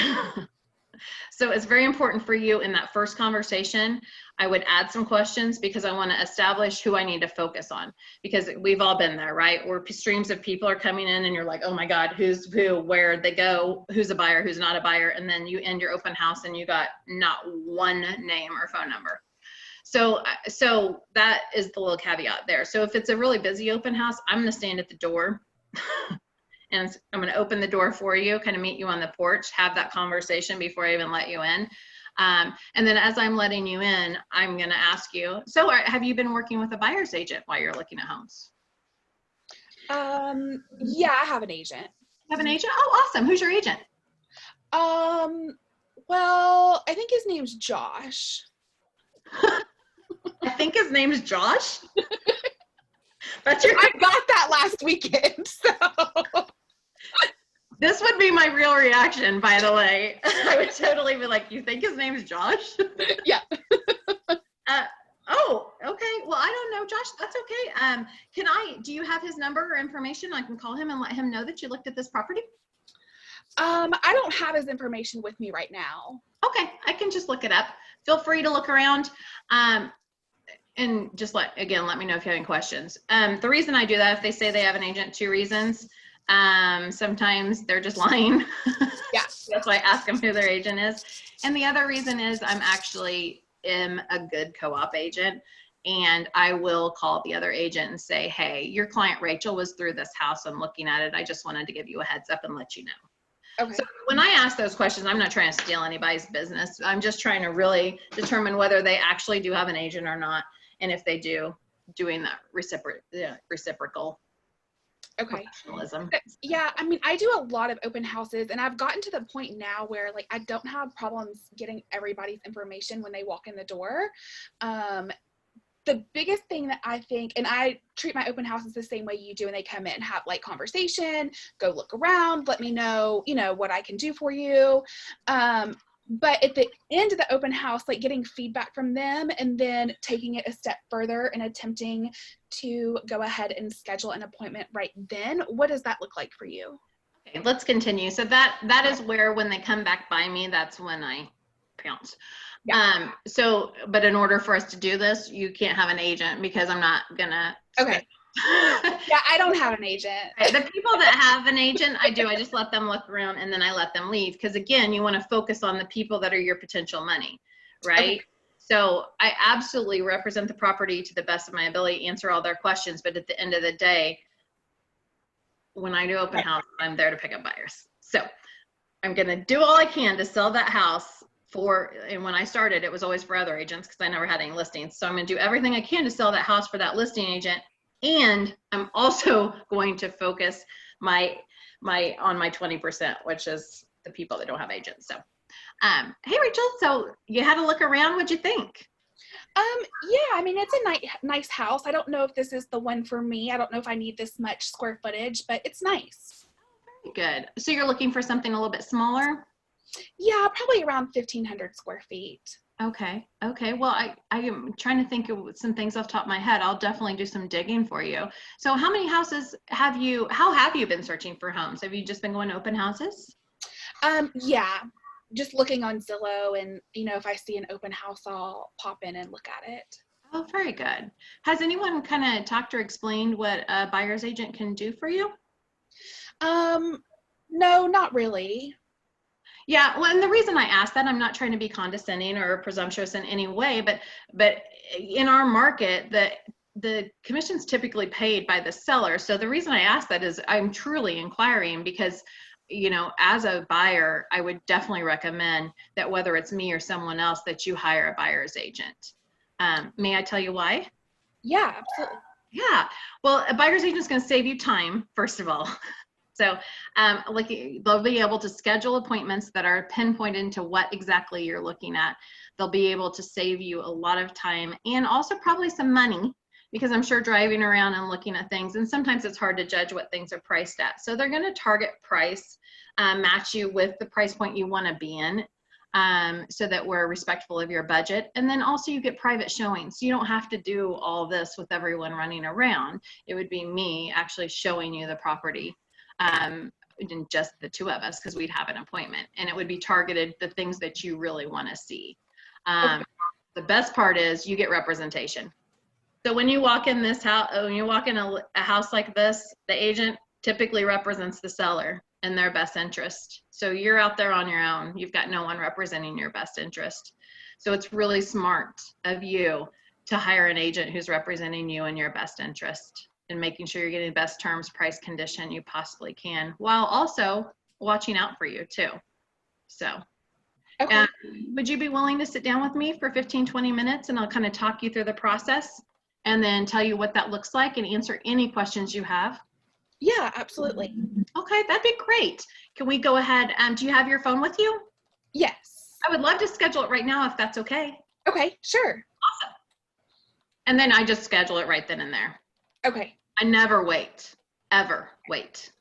Speaker 2: So it's very important for you in that first conversation. I would add some questions because I want to establish who I need to focus on, because we've all been there, right? Where streams of people are coming in and you're like, oh my God, who's who, where'd they go, who's a buyer, who's not a buyer. And then you end your open house and you got not one name or phone number. So that is the little caveat there. So if it's a really busy open house, I'm going to stand at the door and I'm going to open the door for you, kind of meet you on the porch, have that conversation before I even let you in. And then as I'm letting you in, I'm going to ask you, so have you been working with a buyer's agent while you're looking at homes?
Speaker 6: Yeah, I have an agent.
Speaker 2: You have an agent? Oh, awesome. Who's your agent?
Speaker 6: Well, I think his name's Josh.
Speaker 2: I think his name's Josh.
Speaker 6: But I got that last weekend, so.
Speaker 2: This would be my real reaction, by the way. I would totally be like, you think his name's Josh?
Speaker 6: Yeah.
Speaker 2: Oh, okay. Well, I don't know, Josh. That's okay. Do you have his number or information? I can call him and let him know that you looked at this property.
Speaker 6: I don't have his information with me right now.
Speaker 2: Okay. I can just look it up. Feel free to look around. And just let me know if you have any questions. The reason I do that, if they say they have an agent, 2 reasons. Sometimes they're just lying.
Speaker 6: Yeah.
Speaker 2: That's why I ask them who their agent is. And the other reason is I'm actually am a good co-op agent, and I will call the other agent and say, hey, your client Rachel was through this house and looking at it. I just wanted to give you a heads up and let you know.
Speaker 6: Okay.
Speaker 2: So when I ask those questions, I'm not trying to steal anybody's business. I'm just trying to really determine whether they actually do have an agent or not. And if they do, doing that reciprocal
Speaker 6: Okay.
Speaker 2: professionalism.
Speaker 6: Yeah, I mean, I do a lot of open houses, and I've gotten to the point now where like I don't have problems getting everybody's information when they walk in the door. The biggest thing that I think, and I treat my open houses the same way you do, and they come in, have like conversation, go look around, let me know, what I can do for you. But at the end of the open house, like getting feedback from them and then taking it a step further and attempting to go ahead and schedule an appointment right then. What does that look like for you?
Speaker 2: Okay, let's continue. So that is where when they come back by me, that's when I pounce.
Speaker 6: Yeah.
Speaker 2: But in order for us to do this, you can't have an agent because I'm not gonna.
Speaker 6: Okay. Yeah, I don't have an agent.
Speaker 2: The people that have an agent, I just let them look around and then I let them leave. Because again, you want to focus on the people that are your potential money, right? Okay. So I absolutely represent the property to the best of my ability, answer all their questions. But at the end of the day, when I do open house, I'm there to pick up buyers. So I'm going to do all I can to sell that house and when I started, it was always for other agents because I never had any listings. So I'm going to do everything I can to sell that house for that listing agent. And I'm also going to focus on my 20%, which is the people that don't have agents. So, hey, Rachel, so you had a look around. What'd you think?
Speaker 6: Yeah, I mean, it's a nice house. I don't know if this is the one for me. I don't know if I need this much square footage, but it's nice.
Speaker 2: Very good. So you're looking for something a little bit smaller?
Speaker 6: Yeah, probably around 1,500 square feet.
Speaker 2: Okay. Well, I am trying to think of some things off the top of my head. I'll definitely do some digging for you. So how many houses how have you been searching for homes? Have you just been going to open houses?
Speaker 6: Yeah. just looking on Zillow, and if I see an open house, I'll pop in and look at it.
Speaker 2: Oh, very good. Has anyone kind of talked or explained what a buyer's agent can do for you?
Speaker 6: No, not really.
Speaker 2: Yeah, well, and the reason I ask that, I'm not trying to be condescending or presumptuous in any way, but in our market, the commission's typically paid by the seller. So the reason I ask that is I'm truly inquiring because, as a buyer, I would definitely recommend that whether it's me or someone else, that you hire a buyer's agent. May I tell you why?
Speaker 6: Yeah, absolutely.
Speaker 2: Yeah, well, a buyer's agent is going to save you time, first of all. So they'll be able to schedule appointments that are pinpointed into what exactly you're looking at. They'll be able to save you a lot of time and also probably some money, because I'm sure driving around and looking at things, and sometimes it's hard to judge what things are priced at. So they're going to target price, match you with the price point you want to be in, so that we're respectful of your budget. And then also you get private showings. So you don't have to do all this with everyone running around. It would be me actually showing you the property. And just the two of us, because we'd have an appointment, and it would be targeted the things that you really want to see.
Speaker 6: Okay.
Speaker 2: The best part is you get representation. So when you walk in this house, when you walk in a house like this, the agent typically represents the seller in their best interest. So you're out there on your own. You've got no one representing your best interest. So it's really smart of you to hire an agent who's representing you in your best interest, and making sure you're getting the best terms, price, condition you possibly can, while also watching out for you too. So,
Speaker 6: Okay.
Speaker 2: would you be willing to sit down with me for 15, 20 minutes, and I'll kind of talk you through the process and then tell you what that looks like and answer any questions you have?
Speaker 6: Yeah, absolutely.
Speaker 2: Okay, that'd be great. Can we go ahead? Do you have your phone with you?
Speaker 6: Yes.
Speaker 2: I would love to schedule it right now if that's okay.
Speaker 6: Okay, sure.
Speaker 2: Awesome. And then I just schedule it right then and there.
Speaker 6: Okay.
Speaker 2: I never wait, ever wait.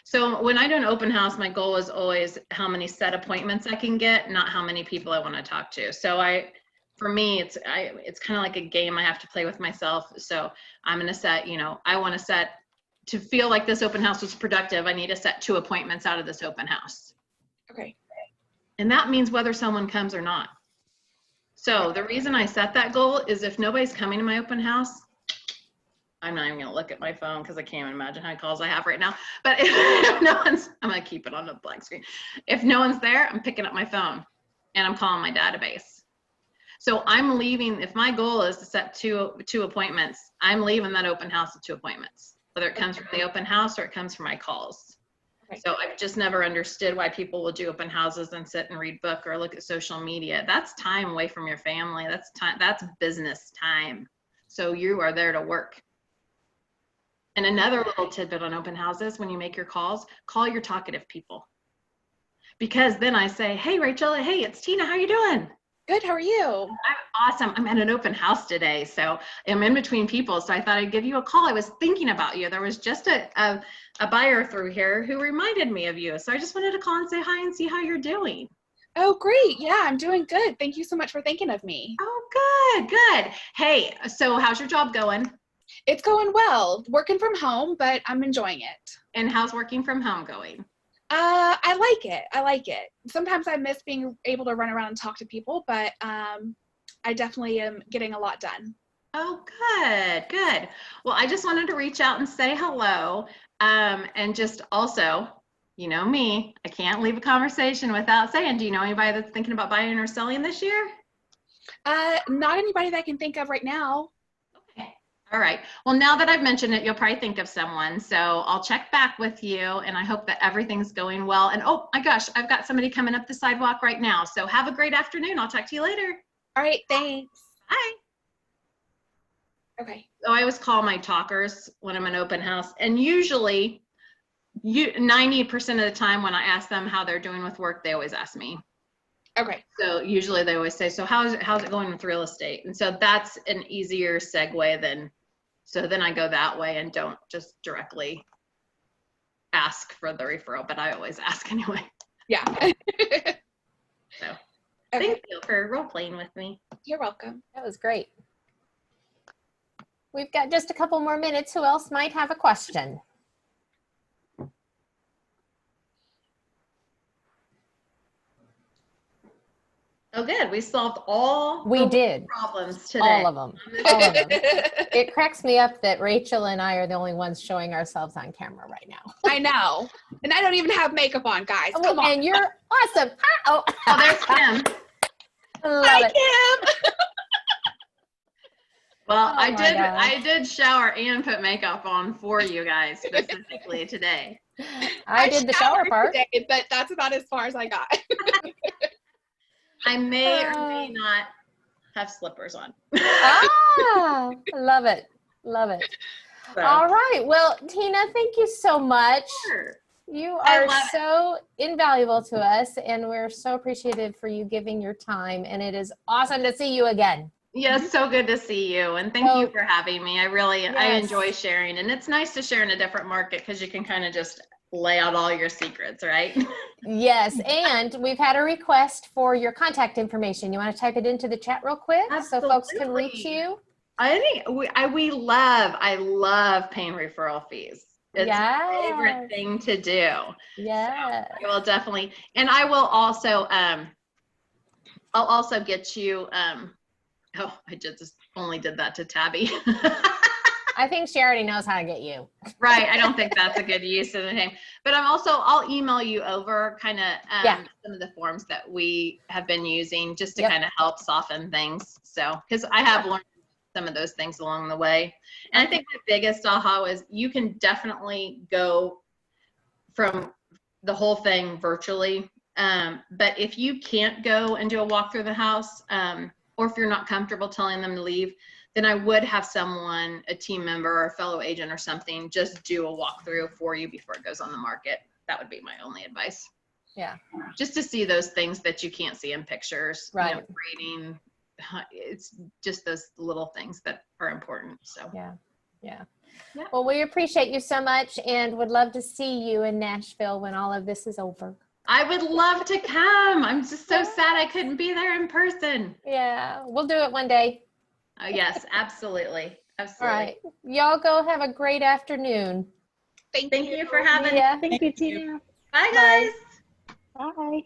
Speaker 2: So when I do an open house, my goal is always how many set appointments I can get, not how many people I want to talk to. So for me, it's kind of like a game I have to play with myself. So I'm going to set, I want to set, to feel like this open house was productive, I need to set 2 appointments out of this open house.
Speaker 6: Okay.
Speaker 2: And that means whether someone comes or not. So the reason I set that goal is if nobody's coming to my open house, I'm not even going to look at my phone because I can't even imagine how many calls I have right now. But if no one's, I'm going to keep it on a blank screen. If no one's there, I'm picking up my phone and I'm calling my database. So I'm leaving, if my goal is to set two appointments, I'm leaving that open house with 2 appointments, whether it comes from the open house or it comes from my calls.
Speaker 6: Okay.
Speaker 2: So I've just never understood why people will do open houses and sit and read book or look at social media. That's time away from your family. That's time, that's business time. So you are there to work. And another little tidbit on open houses, when you make your calls, call your talkative people. Because then I say, hey, Rachel, hey, it's Tina, how you doing?
Speaker 6: Good, how are you?
Speaker 2: I'm awesome. I'm at an open house today, so I'm in between people, so I thought I'd give you a call. I was thinking about you. There was just a buyer through here who reminded me of you, so I just wanted to call and say hi and see how you're doing.
Speaker 6: Oh, great. Yeah, I'm doing good. Thank you so much for thinking of me.
Speaker 2: Oh, good, good. Hey, so how's your job going?
Speaker 6: It's going well. Working from home, but I'm enjoying it.
Speaker 2: And how's working from home going?
Speaker 6: I like it. I like it. Sometimes I miss being able to run around and talk to people, but I definitely am getting a lot done.
Speaker 2: Oh, good, good. Well, I just wanted to reach out and say hello. And just also, you know me, I can't leave a conversation without saying, do you know anybody that's thinking about buying or selling this year?
Speaker 6: Not anybody that I can think of right now.
Speaker 2: Okay. All right. Well, now that I've mentioned it, you'll probably think of someone. So I'll check back with you, and I hope that everything's going well. And oh my gosh, I've got somebody coming up the sidewalk right now. So have a great afternoon. I'll talk to you later.
Speaker 6: All right. Thanks.
Speaker 2: Bye.
Speaker 6: Okay.
Speaker 2: So I always call my talkers when I'm in open house, and usually 90% of the time when I ask them how they're doing with work, they always ask me.
Speaker 6: Okay.
Speaker 2: So usually they always say, so how's it going with real estate? And so that's an easier segue than, so then I go that way and don't just directly ask for the referral, but I always ask anyway.
Speaker 6: Yeah.
Speaker 2: So
Speaker 6: Okay.
Speaker 2: thank you for role playing with me.
Speaker 6: You're welcome.
Speaker 3: That was great. We've got just a couple more minutes. Who else might have a question?
Speaker 2: Oh, good. We solved all
Speaker 3: We
Speaker 2: the
Speaker 3: did.
Speaker 2: problems today.
Speaker 3: All of them. All of them. It cracks me up that Rachel and I are the only ones showing ourselves on camera right now.
Speaker 6: I know. And I don't even have makeup on, guys. Come on.
Speaker 3: And you're awesome. Oh,
Speaker 2: Oh, there's Kim.
Speaker 3: love
Speaker 6: Hi,
Speaker 3: it.
Speaker 6: Kim.
Speaker 2: Well,
Speaker 3: Oh my gosh.
Speaker 2: I did shower and put makeup on for you guys specifically today.
Speaker 3: I did the shower
Speaker 6: showered
Speaker 3: part.
Speaker 6: today, but that's about as far as I got.
Speaker 2: I may or may not have slippers on.
Speaker 3: Ah, love it. Love it.
Speaker 2: So,
Speaker 3: All right. Well, Tina, thank you so much.
Speaker 2: sure.
Speaker 3: You
Speaker 2: I
Speaker 3: are
Speaker 2: love it.
Speaker 3: so invaluable to us, and we're so appreciative for you giving your time. And it is awesome to see you again.
Speaker 2: Yeah, it's so good to see you, and thank you for having me. I
Speaker 3: Yes.
Speaker 2: enjoy sharing, and it's nice to share in a different market because you can kind of just lay out all your secrets, right?
Speaker 3: Yes, and we've had a request for your contact information. You want to type it into the chat real quick so folks can reach
Speaker 2: Absolutely.
Speaker 3: you?
Speaker 2: I think I love paying referral fees. It's my favorite thing to do.
Speaker 3: Yeah.
Speaker 2: So I will definitely, and I will also, I'll also get you, oh, I just only did that to Tabby.
Speaker 3: I think she already knows how to get you.
Speaker 2: Right. I don't think that's a good use of the name, but I'll email you over kind of some of the forms that we have been using just to kind of help soften things. So, because I have learned some of those things along the way. And I think the biggest aha is you can definitely go from the whole thing virtually. But if you can't go and do a walk through the house, or if you're not comfortable telling them to leave, then I would have someone, a team member or a fellow agent or something, just do a walkthrough for you before it goes on the market. That would be my only advice.
Speaker 3: Yeah.
Speaker 2: Just to see those things that you can't see in pictures.
Speaker 3: Right.
Speaker 2: You know, rating. It's just those little things that are important. So
Speaker 3: Yeah. Yeah.
Speaker 2: Yeah.
Speaker 3: Well, we appreciate you so much and would love to see you in Nashville when all of this is over.
Speaker 2: I would love to come. I'm just so sad I couldn't be there in person.
Speaker 3: Yeah, we'll do it one day.
Speaker 2: Oh, yes, absolutely. Absolutely.
Speaker 3: All right. Y'all go have a great afternoon.
Speaker 2: Thank you for having me.
Speaker 3: Yeah.
Speaker 5: Thank you, Tina.
Speaker 2: Bye, guys.
Speaker 5: Bye.